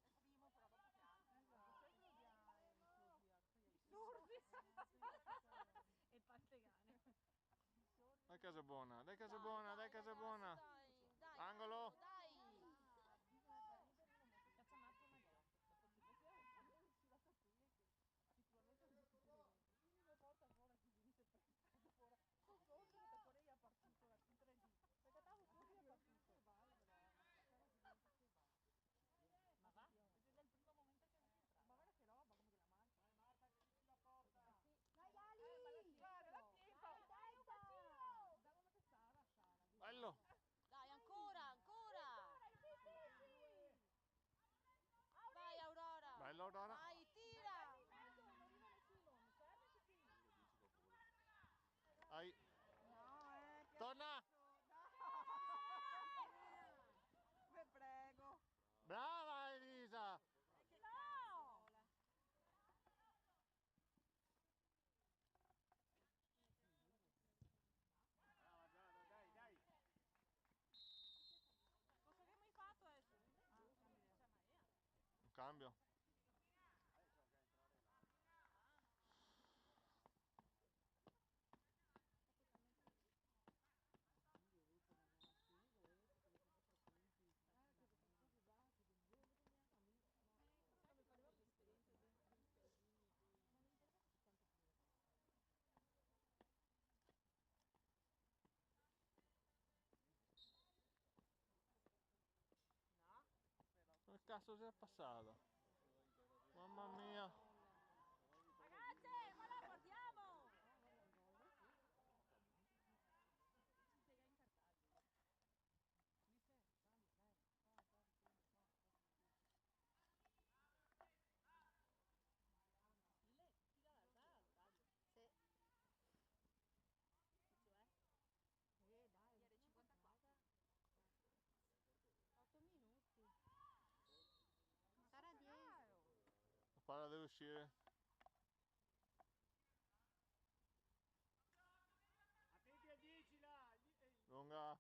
È il primo, però dopo piange. Esatto. Sempre odiare i Sordi. E pantegane. Dai casa buona, dai casa buona, dai casa buona! Angolo! Faccia un altro meglio. Sicuramente è difficile. Una volta fuori che venisse presto fuori. Con Sordi che fuori è partito in 3D. Perché stavo Sordi è partito. cambio. Come cazzo si è passato? Mamma mia! Ragazze, ma la guardiamo! Ile, tira la alta al stadio. Sì. Cioè? Dai, Ieri 54. 8 minuti. Sarà 10. La palla deve uscire. Attenti al 10 là! Lunga.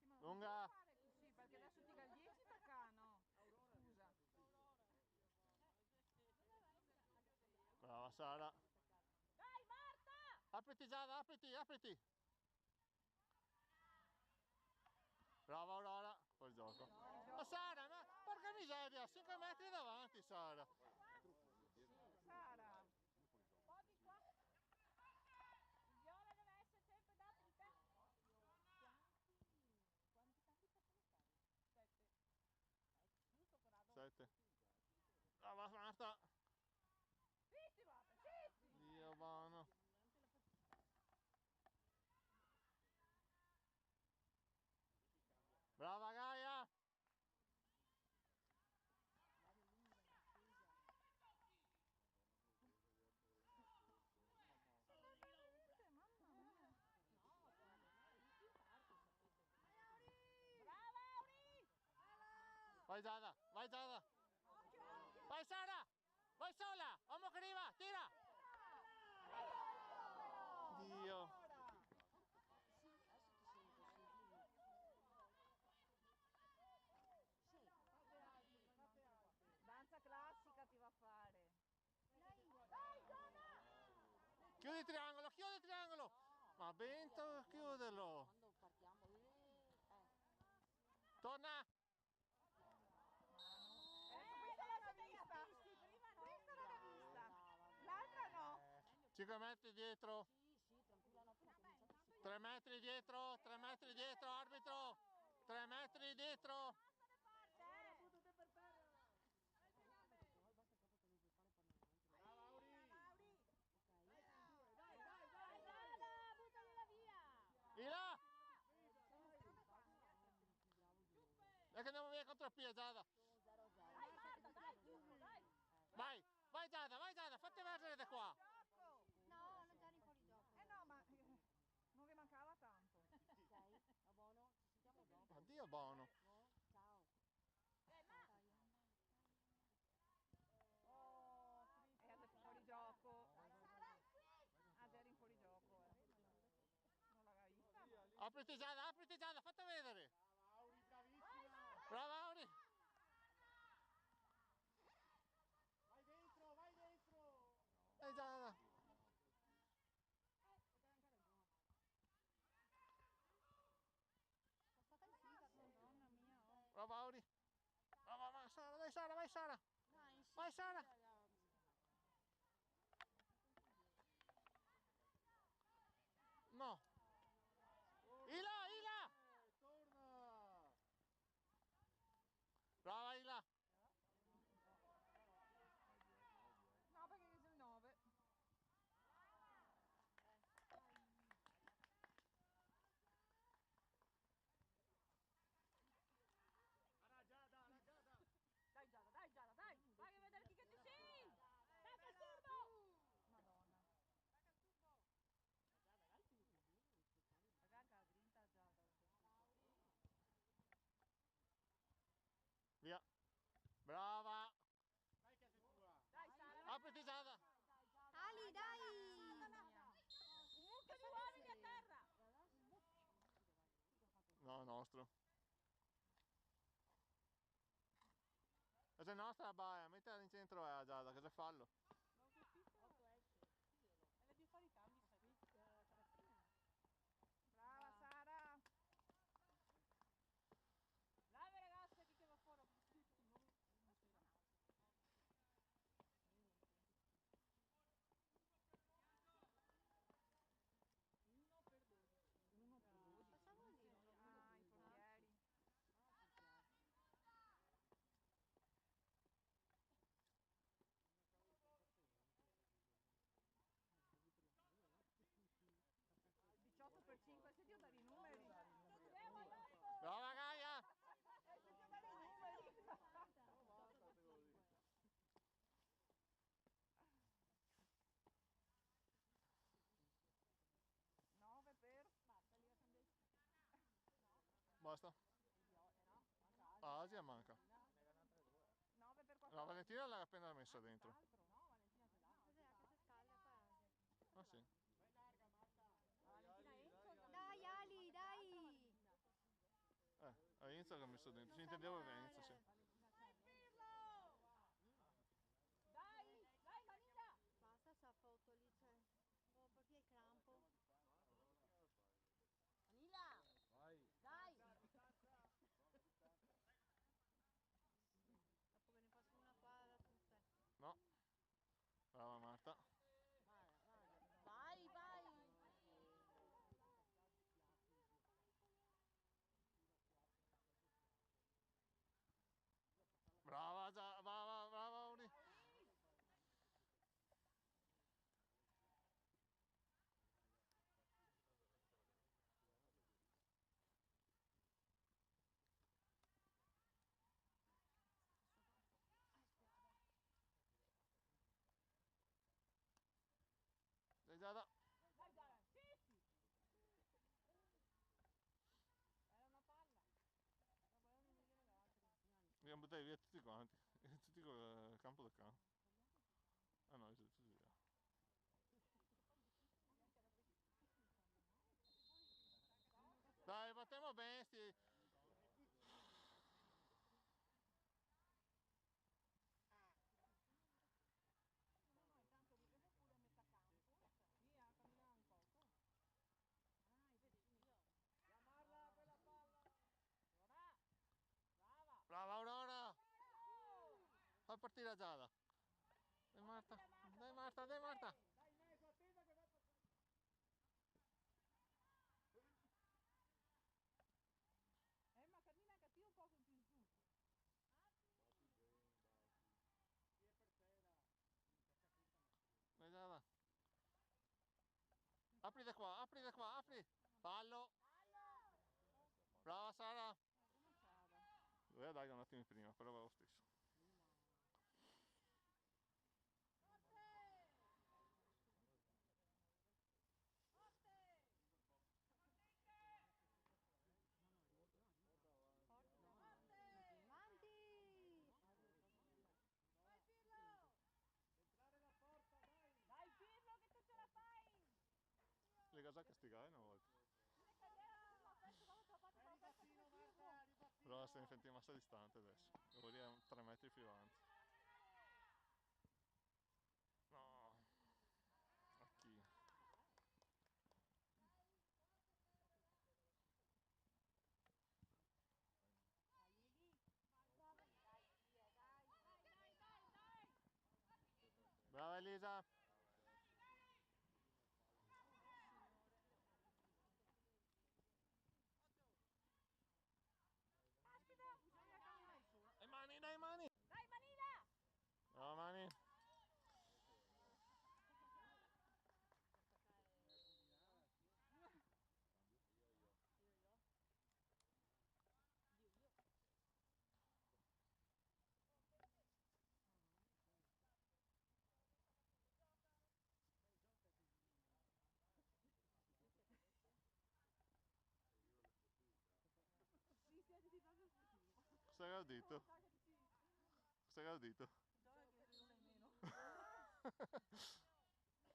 Sì, ma non Lunga. puoi fare così, perché adesso tira il 10 Taccano. Scusa. Brava Sara. Dai Marta! Apriti Giada, apriti! Brava Aurora. Fuori gioco. Ma Sara, ma porca miseria, 5 metri davanti Sara. Sara. Un po' di qua. Il viola deve essere sempre dopo di te. Quanti cambi possono fare? 7. Giusto Corrado? 7. Brava Marta. Zitti, Marta, zitti. Dio buono. Brava Gaia. Niente, mamma mia. Brava Auri! Vai Giada, vai Giada. Vai Sara. Vai sola. Uomo che arriva, tira. Dio. Danza classica ti va a fare. Chiudi il triangolo. Ma Bento, chiuderlo. Quando partiamo, Torna. Questa l'hanno vista. Questa l'hanno vista. L'altra no. 5 metri dietro. Sì, tranquilla, no, appena cominciato. 3 metri dietro, arbitro. 3 metri dietro. Brava Auri! Dai, Giada, buttala via! Di là. E che andiamo via contro il piede Giada. Dai Marta, dai, giusto, dai! Vai Giada, fatti emergere da qua. No, non dare fuori gioco. No, ma non vi mancava tanto. Ok, va buono? Ci sentiamo dopo. Addio buono. Ciao. E adesso fuori gioco. Ah, già eri in fuori gioco, Non l'aveva vista? Apriti Giada, fatti vedere. Brava Auri, bravissima! Brava Auri. Vai dentro! Giada. Sono stata in figa, Madonna mia, oh. Brava Auri. Brava Sara, vai Sara. Vai Sara. No. Ila. Torna! Brava Ila. No, perché è il 9. La Giada! Dai Giada, dai! Vai a vedere chi che ci sei! Stacca il turbo! Madonna. Raga, grinta già. Via. Brava. Dai che è tua! Dai Sara! Apriti Giada. Ali, dai! Un mucchio di uomini a terra! No, nostro. E se nostra la Baia, mettila in centro la Giada, che c'è fallo. Non ho capito. 8 esce. Sì, vero. E devi fare i cambi, Saratina. Brava Sara. Brave ragazze, chi che va fuori? Tutti noi. Non c'era. 1 per 12. 1 per 12. Cosa vuol dire? Ah, i portieri. Il 18 per 5, senti io dare i numeri. Brava Gaia! Senti io dare i numeri. 9 per... Basta, lì la candela. Basta. No, manca Ah, Asia manca. 9 per 14. No, Valentina l'ha appena messa dentro. No, Valentina ce l'ha. Cos'è? Queste scale qua? Ah sì. Vai larga, Marta. Valentina Enzo. Dai Ali, dai! È Enzo che ha messo dentro. Ci Non fa intendevo che male. Enzo, sì. Dai, Manila. Basta sta foto lì, cioè. Oh, perché è crampo? Manila! Vai. Dai! Dopo ve ne faccio una qua da tutte. No. Brava Marta. Vai, vai! Brava, brava, brava Uri. Dai Giada. Dai, dai, sì. Era una palla. La volevano venire gli altri. Abbiamo buttati via tutti quanti. Tutti col campo da campo. Ah no, tutti via. Dai, battiamo bestie. No, intanto volevo pure a metà campo. Sì, a camminare un poco. Ah, i vicini. Chiamarla quella palla. Ora. Brava. Brava Aurora. Fai partire la Giada. Dai Marta. Dai Marta, dai Marta. Dai in mezzo, attenta che va a passare. Ma cammina anche tu un po' più in su. Chi è per terra? Dai Giada. Apri da qua, apri. Fallo. Brava Sara. Doveva dargli un attimo prima, però va lo stesso. Avanti! Vai Pirlo! Entrare la porta, dai. Dai Pirlo che tu ce la fai! Lega già a castigare una volta. Dai ribattino, Marta, ribattino. Però se ne senti massa distante adesso. Devo dire 3 metri più avanti. No. A chi? Brava Elisa. Aspetta, bisogna camminare su. Dai mani, dai mani. Dai Manila! Brava mani. Sì, siediti proprio così. Cosa hai gradito? Cosa hai gradito? Gioca che non è meno. Dai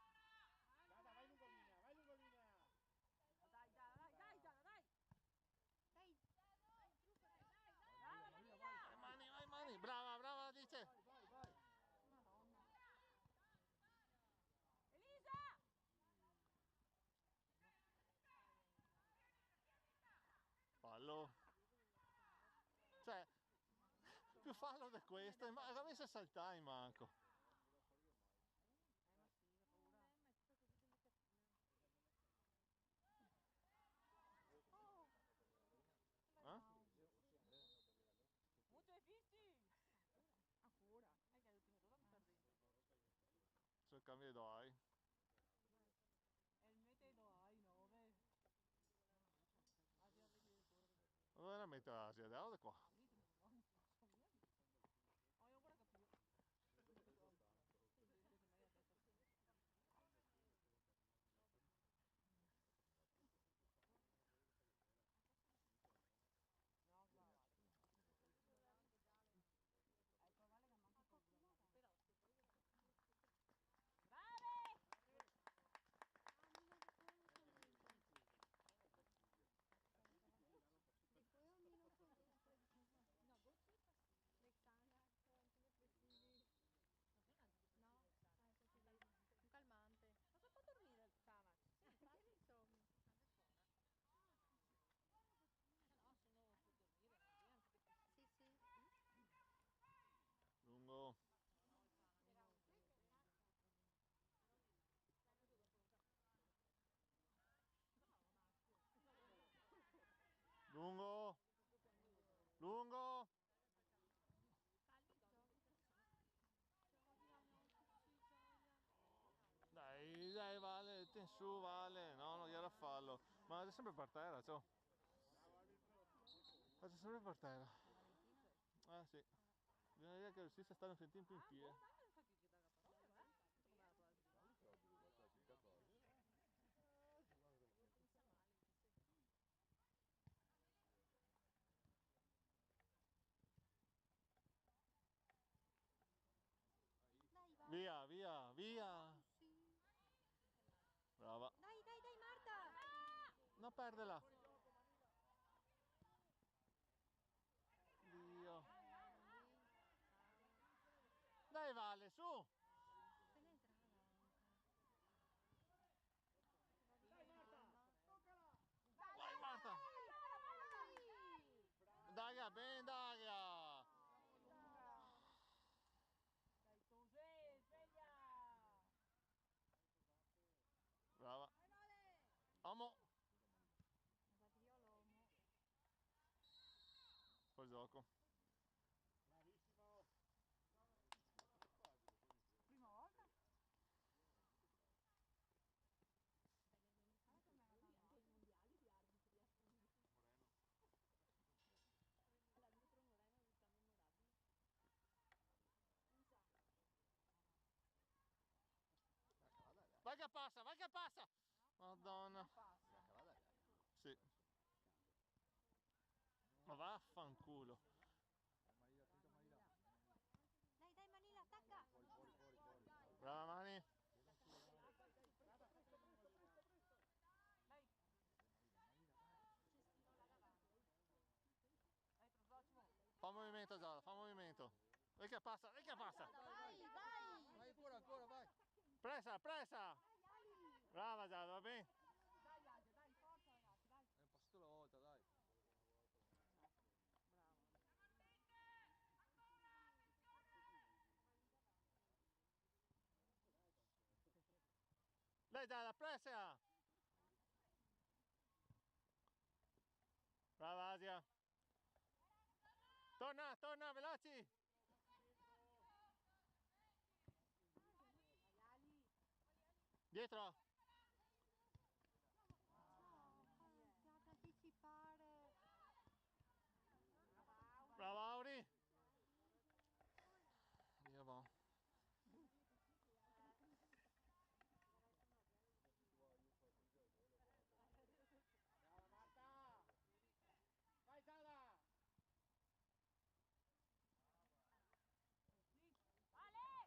Giada, dai. Giada, vai lungolina, vai lungolina. Dai Giada, dai Giada, dai. fallo di questo, ma la messa a saltare manco. Ma sì, che paura. Ma è tutta così delicatina. Molto effici! Ancora. È che l'ultima cosa mi perdendo. Sul cambio d'oi. E il metodo hai 9. Asia vedi il corpo. Dove la metto l'Asia? Da qua. Oh, io guarda capire. No, vale. Ecco, vale che manca paura. Però brave! Después a mí no contento. No, vos chupas. Lexana, antidepressivi. No, un calmante. Ma che fa dormire il Xanax? Perché l'insomnia? No, sono per dormire, non è antidepressivo. Sì, sì. Lungo. Lungo. Lungo. Dai, dai, Vale, ten su, Vale. No, non gliela fallo. Ma è sempre per terra, ciao. È sempre per terra. Ah, sì. Bisogna dire che riuscisse a stare un centino più in piedi. Non fa che dà la parola, Tutto come la tua Dai, va. Via, via, via. Sì. Brava. Dai, dai, dai, Marta. Non perderla. Dio. Dai, Vale, su. Se ne entrava Dai Marta, toccala! Vai, Marta. Daga, ben Daga. Dai, Tose, sveglia! Brava. Amo. Infatti io l'uomo. Fuori gioco. Bravissimo! Prima volta? Ah, che me la danno. Anche i mondiali di arbitri assurdi. Moreno. L'arbitro Moreno che sta memorabile. Usa. La cavata è Vai che passa, vai che passa. Madonna. la Passa. cavata è Sì. Ma vaffanculo. Dai, dai, Manila, attacca. Brava, Mani. Dai! Dai, Traslottimo! Fa movimento, Giada, fa movimento. Vai che passa, vai che passa. Vai, vai. Vai ancora, vai. Presa, presa. Brava, Giada, va bene. Dai, Asia, dai, forza ragazzi, dai. È un passato alla volta, dai. Bravo. Dai, Giada, presa. Brava, Asia. Torna, torna, veloci. Dai, Ali. Dietro. No, devi anticipare. Brava, Auri. Dio, boh. Brava Marta! Vai Sara! Vale!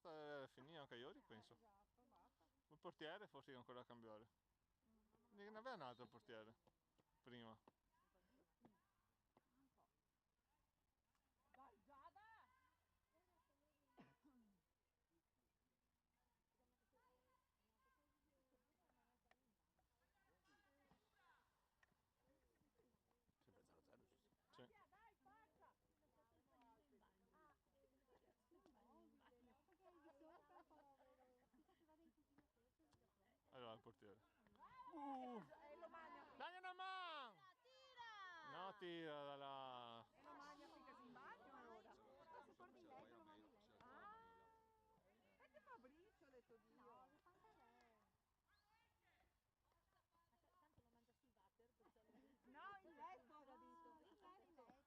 basta, finì anche ieri penso. Esatto, basta. Il portiere forse è ancora da cambiare. Ne aveva un altro il portiere prima. Un po'. Dai Giada! Sempre 0-0 giusto. Sì. Dai, forza! Perché eri di sopra, povero. Si faceva dei puntini a testa e da pronto. Allora il portiere. E lo magna. Dai una mano! Tira! No, tira da là. E lo magna finché si in bagno ora. Se porti in letto lo mandi in letto. E che fa briciole, tuo Dio? No, lo fa anche lei. Tanto lo mangia sul water, perciò No, in letto. No, in letto.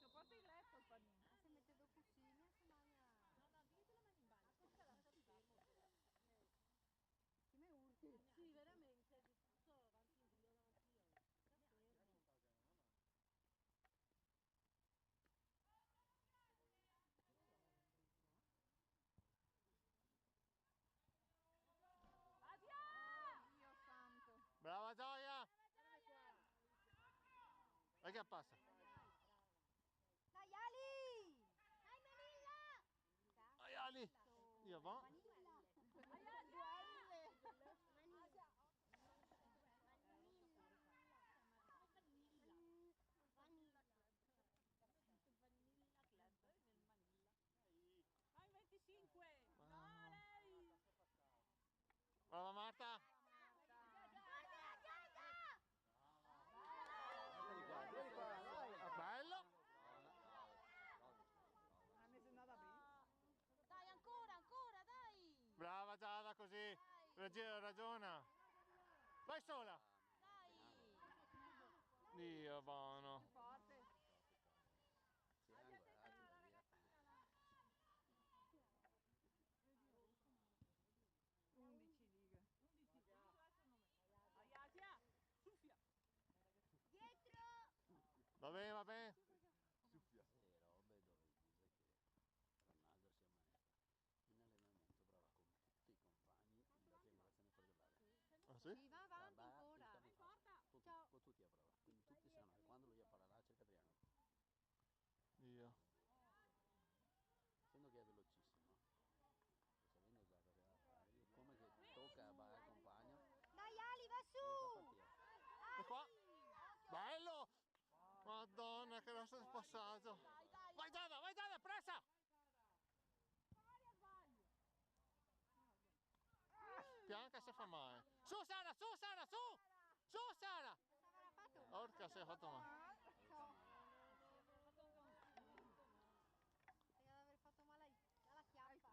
Lo porta in letto il panino. Ma se mette due cucine, se mangia... no, digli che lo mandi in bagno, tocca la fermo. Che me urti. Sì, veramente, tutto avanti e indietro, avanti e indietro. Sta fermo. Dio santo. Brava Gioia! E che passa? Dai Ali! Dai Manilla! Dai Ali! Io va? Manilla! Vanilla Club nel Manilla. Vai 25. Brava. Lei. Brava Marta! Vieni qua, vai. Bello! Mi è andata bene. Dai, ancora, dai! Brava Giada così! Ragiona! Vai sola! Dai! Dio buono! Forte. Triangolo, via. 11 righe. 11. Ayasia, suffia. Dietro! Va bene, va bene! E robe dove dice che Ronaldo sia maestro. In allenamento brava con tutti i compagni la triangolazione fuori dall'area. Ah sì? Sì, va avanti ancora. Con tutti a prova. Quindi tutti sanno che quando lui appara là cerca triangolo. Dio. Essendo che è velocissimo, e sapendo già cosa deve fare, lui come che tocca a compagno, Dai Ali, va lo fa su! partire. E qua! Bello! Madonna che rossa del passaggio! Vai Giada, pressa! Pianca se fa male. Su Sara, su! Su Sara! Cosa avrà fatto? Orca si è fatto male. Deve aver fatto male alla chiappa.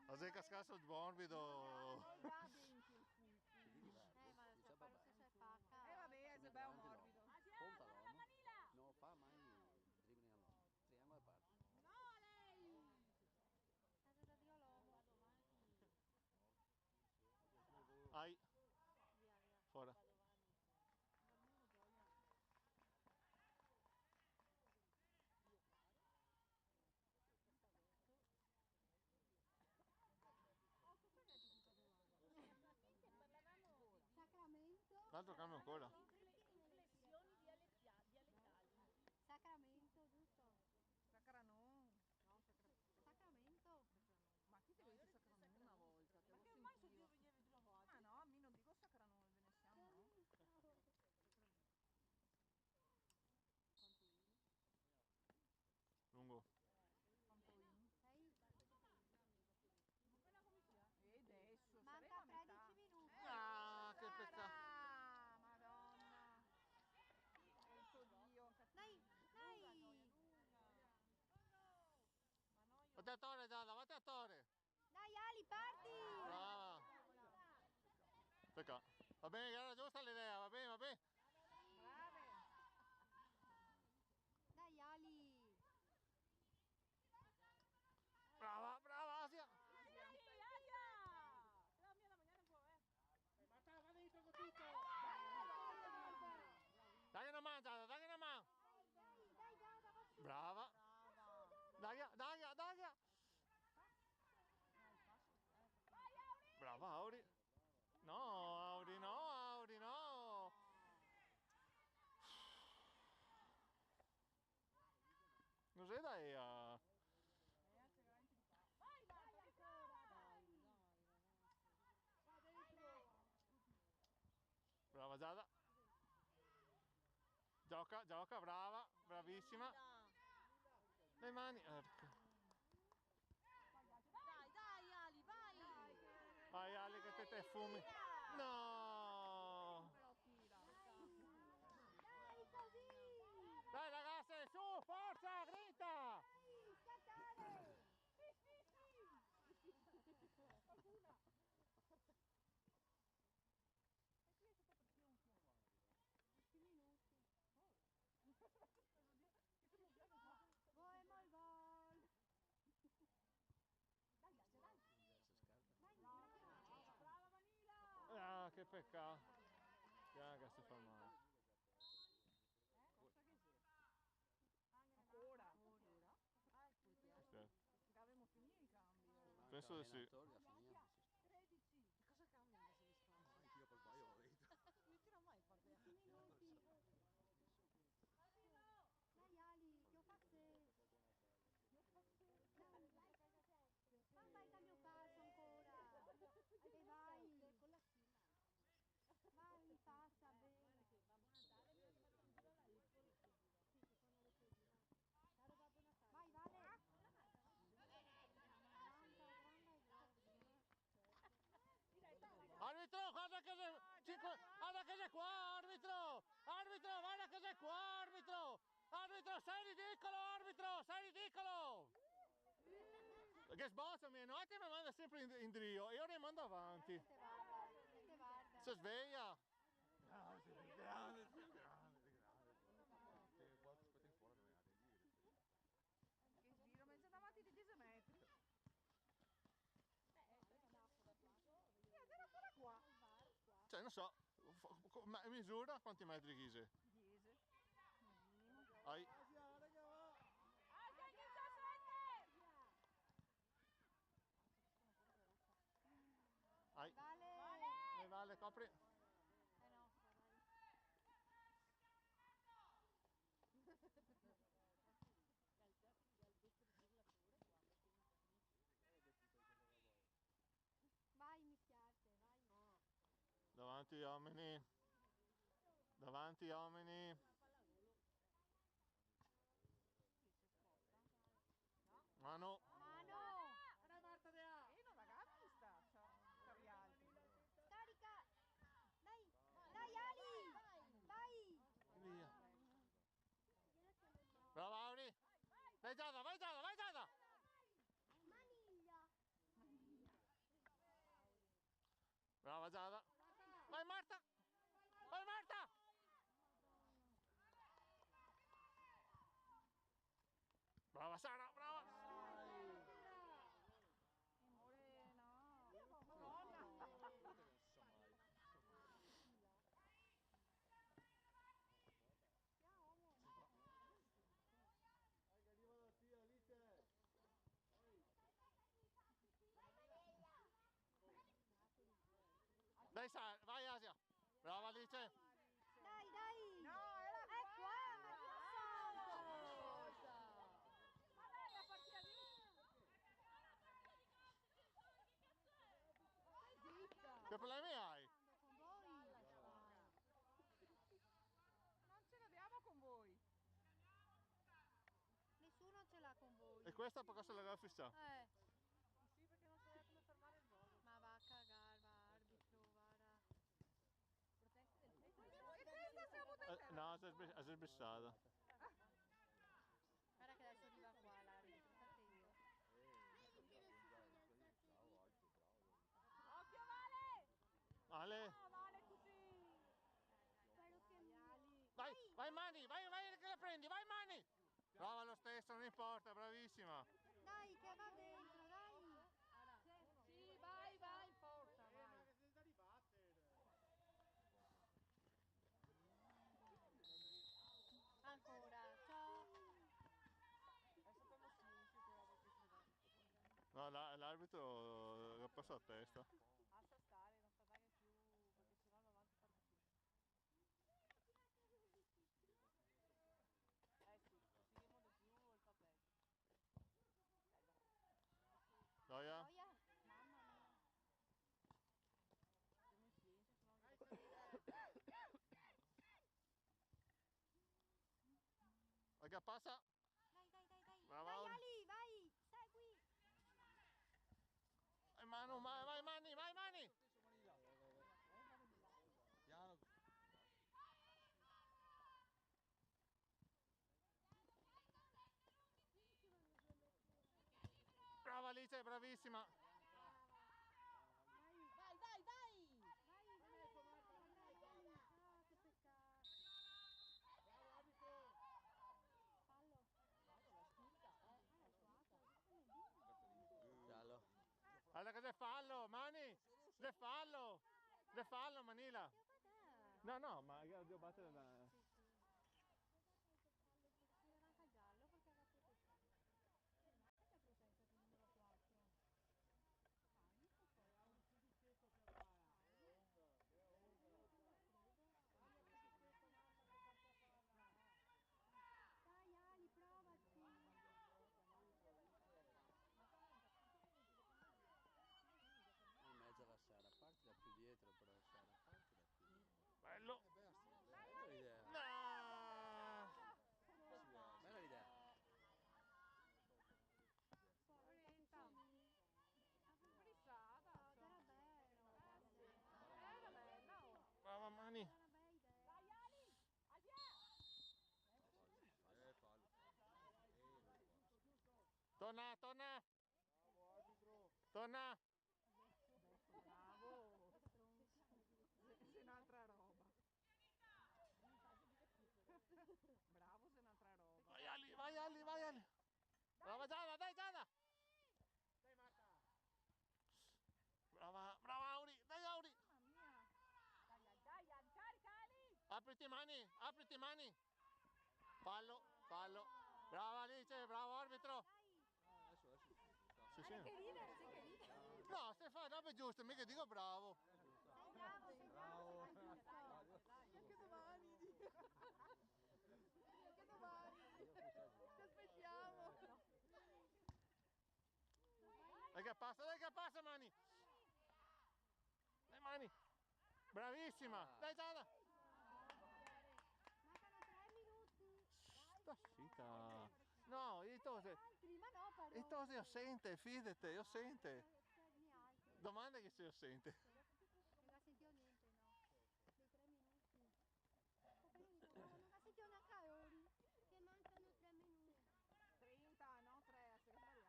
Così cascato sul morbido. Non va dentro il fulmine. Si vede diverso, Ma dice se fare vabbè, se pacca. Vabbè, si se mette bello davanti morbido. l'uomo, punta l'uomo, non fa mai dribbling all'uomo, triangolo e parte. Casa da Dio l'uomo. Ai, Via. fuori. Sacramento. L'altro cambio ancora. Inflessioni dialettali. Sacramento, giusto? Sacranò. Sacramento. Ma chi te lo dice Sacranò una volta? Te Perché lo ormai sento sono io. due due volte. Ah no, a me non dico Sacranò, il veneziano, no? Lungo. Campoini. Sei? Appena come sia? E adesso, saremo Manca a metà. 13 minuti. Ah, che peccato. Ah, Madonna. Santo Dio. Dai! Vatti a torre Giada, vatti a torre. Dai Ali, parti! Brava. Peccato. Va bene, era giusta l'idea, va bene. Brave. Dai Ali! Brava Asia. Asia. La mia la mañana un po', Marta, va dentro con tutto. Dai una mano Giada, dai una mano. Dai, Giada, va su! Brava. Dai. Gioca, gioca, brava, bravissima. Le mani, ecco. Dai, dai Ali, vai! Vai Ali che te fumi. No! Però tira. Dai, così! Dai ragazze, su, forza, grinta! Dai, scattare! Qualcuna! E qui è sotto pressione. 10 minuti. Che tu non vieni qua. Vogliamo il gol! Dai, dai, dai. Dai, Brava Vanilla! Ah, che peccato. Che si fa male. Cosa che sia? Ancora? Aspetta. Avevamo finito i cambi. Penso di sì. 13. E cosa cambiano se li squadre? Anch'io col paio ho detto. Non tira mai per te. 10 minuti. Dai Ali, che ho fatto? Ma fai il mio passo ancora. E vai. Con la silla. Vai, passa bene. Babbo Natale per fare un giro là, lì fuori subito. Sì, che fanno le cose là. Caro Babbo Natale. Vai, Vale. Arbitro, guarda che c'è qua, arbitro! Arbitro, guarda che c'è qua, arbitro! Arbitro, sei ridicolo, arbitro, sei ridicolo! Che sbozza, mi notte mi manda sempre in drio, io rimando avanti. Si sveglia! Grande. Che sviro, ma c'è davanti di 10 metri. Era ancora qua. Cioè, non so, misura quanti metri chiese? 10. Ai. Ai. Vale. Vale, copri. No, vai, mi spiace, vai. Davanti uomini. Davanti uomini. Mano. Mano. Era Marta De A. E non ragazzi sta, Carialdi. Scarica. Dai, dai Ali. Vai. Via. Brava Auri. Vai Giada, vai Giada, vai Giada. Maniglia. Brava Giada. Vai Marta. Vai Marta. Brava Sara, brava. Morena. Madonna. Dai Sara, vai Asia. Brava Alice. Dai, dai. No, era È qua. Ma lei è partita lì. Che problemi hai? Con voi. Non ce l'abbiamo con voi. Nessuno ce l'ha con voi. E questa perché se la fissa? Sì, perché non sapeva come fermare il gioco. Ma va a cagare, va arbitro, guarda. Proteste del tempo. E questa siamo te. No, si è sbissata. Guarda che adesso arriva qua l'arbitro, sta attento. Occhio Vale! Ale. No, Vale così. Spero che... Vai, vai Mani, vai che la prendi, vai Mani. Prova lo stesso, non importa, bravissima. Dai, che va dentro, dai. Sì, vai, vai, forza, vai. Che sei da ribattere? Ancora, ciao. Adesso facciamo silenzio che roba che si dà. No, l'arbitro l'ha passato a testa. Lascia stare, non fa neanche più, perché sennò davanti fa così. Sì, seguiamo di più il fa peggio. Noia? Noia? Mamma mia. Stiamo in silenzio, sennò anche... che passa. Dai, dai, dai, dai. Brava, Vai Auri. Ali, vai, segui. Vai Manu, vai Mani, vai Mani. Piano. Brava Alice, bravissima. Vai, Dai, dai, dai! vai, vai. Ah, che peccato. Fallo. Giallo. Allora che se fallo, Mani. Se fallo. Se fallo, Manila. Che te? No, no, ma io devo battere la... Sì, sì. Se levanta il giallo perché aveva protezione. Che protetta il numero 4. Ah, visto poi. Dai Ali, provaci. In mezzo alla Sara, parti da più dietro però Sara, parti da più dietro. Bello. Bella l'idea. No. Bella l'idea. Frissata. No, era bello. Era bella, oh. Brava Mani. Era una bella idea. Dai Ali, Fallo. Torna, torna. Torna. bravo. Se un'altra roba. Bravo, se un'altra roba. Vai Ali, vai Ali, vai Ali. Brava Giada, dai Giada. Brava, brava Auri, dai Auri. Mamma mia. Dai, carica Ali. Apriti mani, apriti mani. Fallo, fallo. Brava Alice, bravo arbitro. Adesso. Sì, sì. Che ridere, sei che ridere. No, Stefano, è giusto, mica dico bravo. Sei bravo, sei bravo. Anche domani. Anche domani. Ti aspettiamo. Dai che passa, Mani. Dai Mani. Bravissima. Dai Giada. Mancano 3 minuti. Sta zitta. No, io tose. Altri, ma no, però. E tose io sente, fidate, io sente. Né altri. Domanda che se io sente. Non ha sentito niente, no. Dei 3 minuti. Non ha sentito neanche a Ori. Che mancano 3 minuti. 30, no 3, a sbagliare.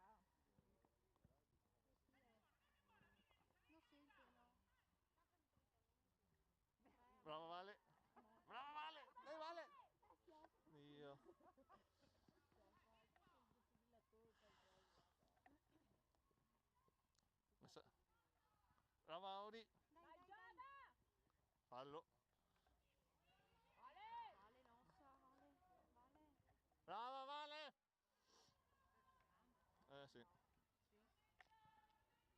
Non sente, no. Brava Vale. Brava Vale. Dai Vale. Dio. Brava Auri. Dai, dai. Fallo. Vale, nostra, vale. Vale. Brava Vale. Sì.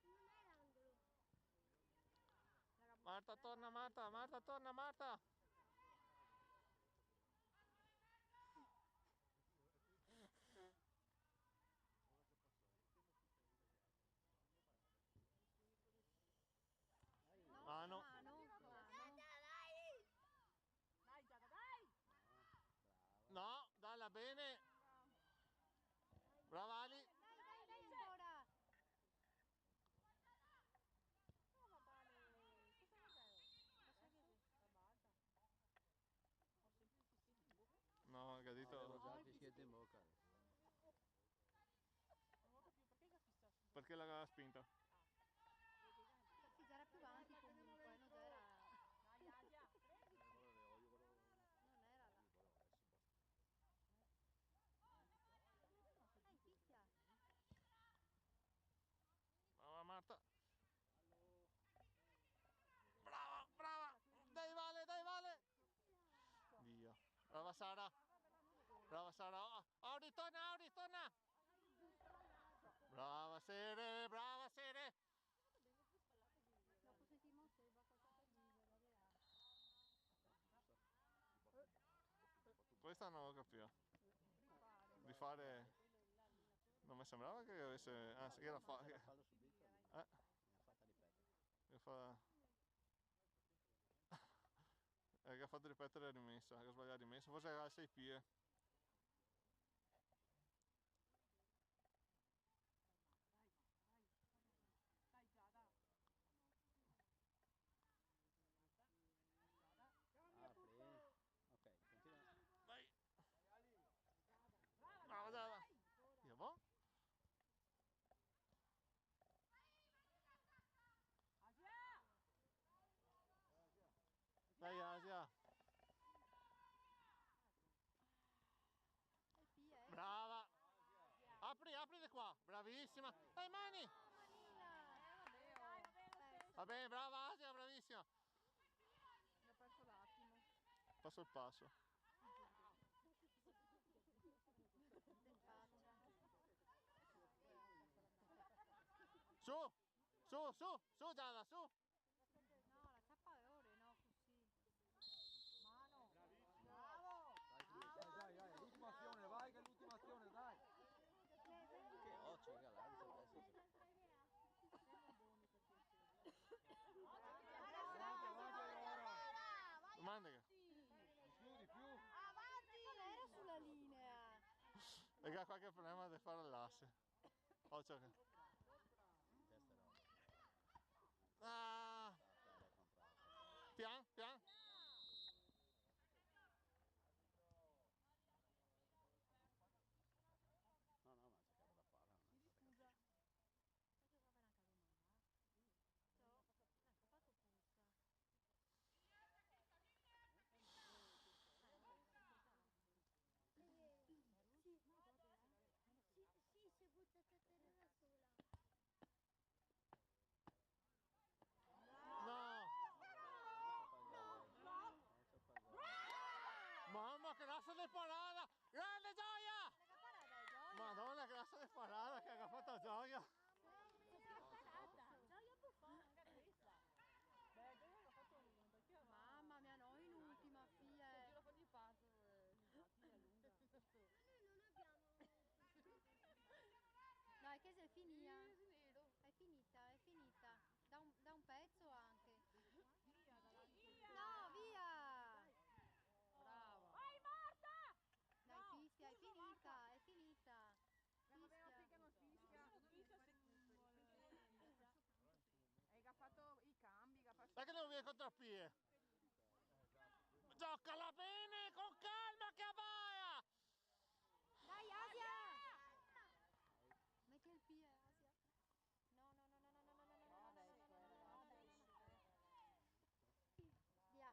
Non è l'angolo. Marta torna, Marta. Marta torna, Marta. Mano. Dai Giada, dai. No, dalla bene. Brava Ali. Dai ancora. No, va bene. Cosa vuoi No, che ha detto. Avevo già il fischietto in bocca. Non ho capito perché che fissa. Perché l'aveva spinta? Perché già era più avanti comunque, non era. Dai Asia. Non era là. Dai, fischia. Brava Marta. Brava, brava. Dai Vale, dai Vale. Dio. Brava Sara. Brava Sara. Auri, torna, Auri, torna. Brava Sere, brava Sere. Dopo sentimmo se va qualcosa di Questa non lo capivo. Di fare. Non mi sembrava che avesse. Anzi, era fa. C'era fallo subito. Mi ha fatta ripetere. Che fa. Che ha fatto ripetere la rimessa, che ha sbagliato la rimessa, forse era al 6 pie. bravissima. Dai Mani! Va bene, brava Asia, bravissima. Ho perso l'attimo. Passo il passo. Su, su, su, su Giada, su. No, la zappa è ore, no, così. Mano. Bravo. Dai, l'ultima azione, vai che è l'ultima azione, dai. Che occhio, galante adesso. Avanti, allora. Domanda che. Di più. Non era sulla linea. Perché ha qualche problema di fare l'asse. Occhio che. Testerone. Ah, Terra contrasta. pian, pian. No, ma ha cercato la palla, non è stata Scusa. Ma giocava anche a Roma, va? No, ha fatto forza. Sì, si è buttata a terra da sola. No. Mamma che razza di parata! Grande Gioia! Madonna che razza di parata che ha fatto Gioia! Gioia Buffon, anche questa. Beh, io l'ho fatto un perché Mamma mia, noi in ultima fila. io lo fa di passo, infatti è lunga. No, è che se è finita. È finita, è finita. Da un pezzo anche. Via davanti. No, via! Brava. Vai Marta! Dai, fischia, è finita, è finita. Vabbè, Fischia. che non fischia. Fischia se vuole. E che ha fatto i cambi, che ha fatto... Sai che devo venire contro a Pie? Giocala bene, con calma che abbaia! Dai, Asia! Metti il piede, Asia. No, no, no, no, no, no, no, no, no, no, no, no, no, adesso. Via.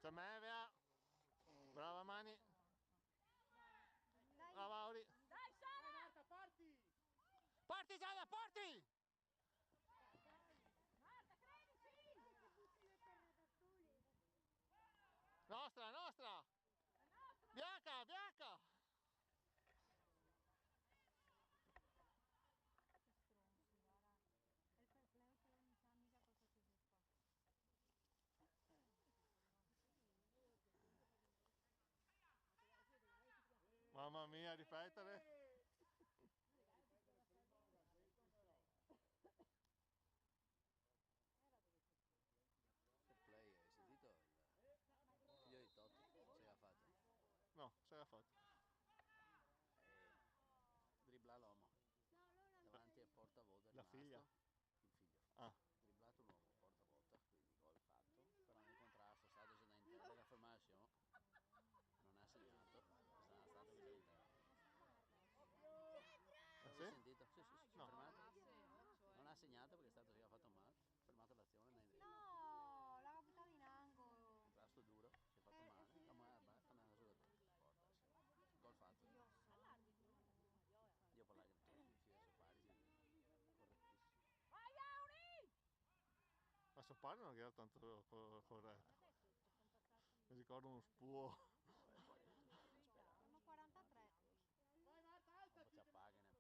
C'è me, via. Brava Mani. Dai. Brava Auri. Dai Sara! Marta, parti! Parti Giada, parti! Marta, credici! Nostra, nostra! Bianca, bianca! Che stronzi, guarda. E il fair play che ogni sa mica cosa ci si fa. Mamma mia, ripetere. Fair play, hai sentito il figlio di Totti? Ce l'ha fatto. No, se l'ha fatto. Dribbla l'uomo. Davanti a porta vuota è La rimasto. figlia? Il figlio. Ah. Dribblato un uomo, porta vuota, quindi gol fatto. Però nel contrasto è stato in intera la formazione. Non ha segnato, è stato così all'interno. Ah, Hai sì? sentito? Sì, sì, sì, No. fermato. Non ha segnato perché è stato si è fatto male. Fermato l'azione nei dribbli. No, l'ha buttata in angolo. Contrasto duro, si è fatto male. La mano batta nella giocatore. Porta, sì. Gol fatto. Io parlavo che non si riusciva a sopare, correttissimo. Vai Auri! Ma suo padre non era tanto corretto. Mi ricordo uno spuo. Sono 43. Vai Marta, Dopo alzati! ci appagano per 90 minuti diventa più.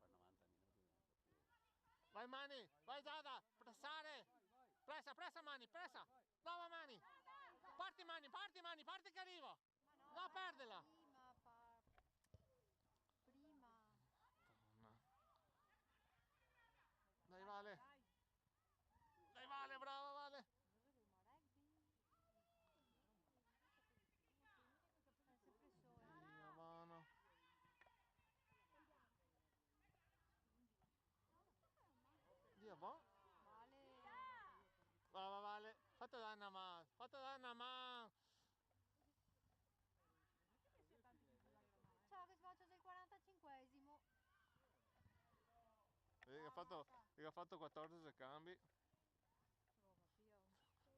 Vai Mani, vai Giada, pressare. Pressa, pressa Mani, pressa. Brava Mani. Parti Mani, parti che arriva. No, perdela. Prima. Madonna. Dai Vale. Dai Vale, brava Vale. Roma rugby. È sempre sole. Via, buono. Via, buono. Vale. Brava Vale. Fatto da una mano. Fatto da una mano. Ciao che sboccia del 45esimo. Che ha fatto 14 cambi.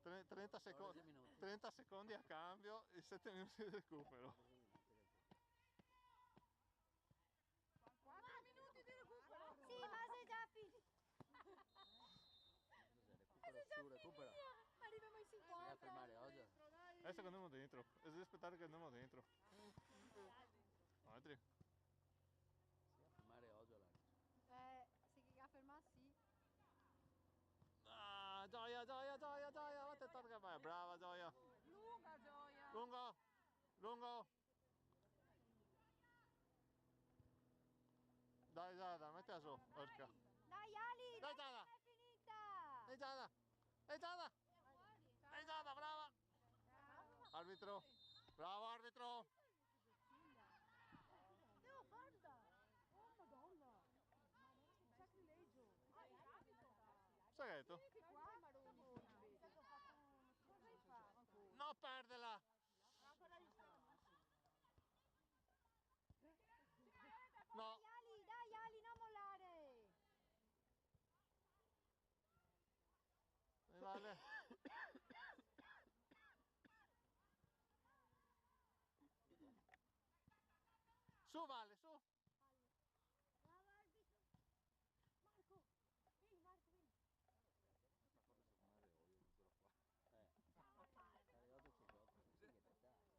30 secondi, 30 secondi a cambio e 7 minuti di recupero. firmare oggi? Adesso che andiamo dentro. Devi aspettare che andiamo dentro. Altri? Sì, a firmare oggi l'arbitro. Se che ferma sì. Ah, Gioia, Gioia, Gioia, Gioia, va te targa vai, brava Gioia. Lunga gioia. Lungo, lungo. Dai Giada, mettila su, orca. Dai Ali, Dai dai, Giada, è finita. dai Giada, dai Giada, dai Giada, brava. Arbitro, bravo arbitro. Devo guarda. Oh madonna. Sacrilegio. Sai che hai detto? Che qua Maroni invece. Cosa hai fatto? No, perdela. No. Dai Ali, non mollare. Vale. Su Vale, su. Bravo arbitro. Marco, vieni Marco, vieni. Fare oggi ci gioco, sì che te dai.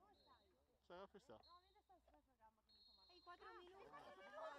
Dove stai? Sai che sta? No, vieni sta gamba che mi fa male. 4 minuti.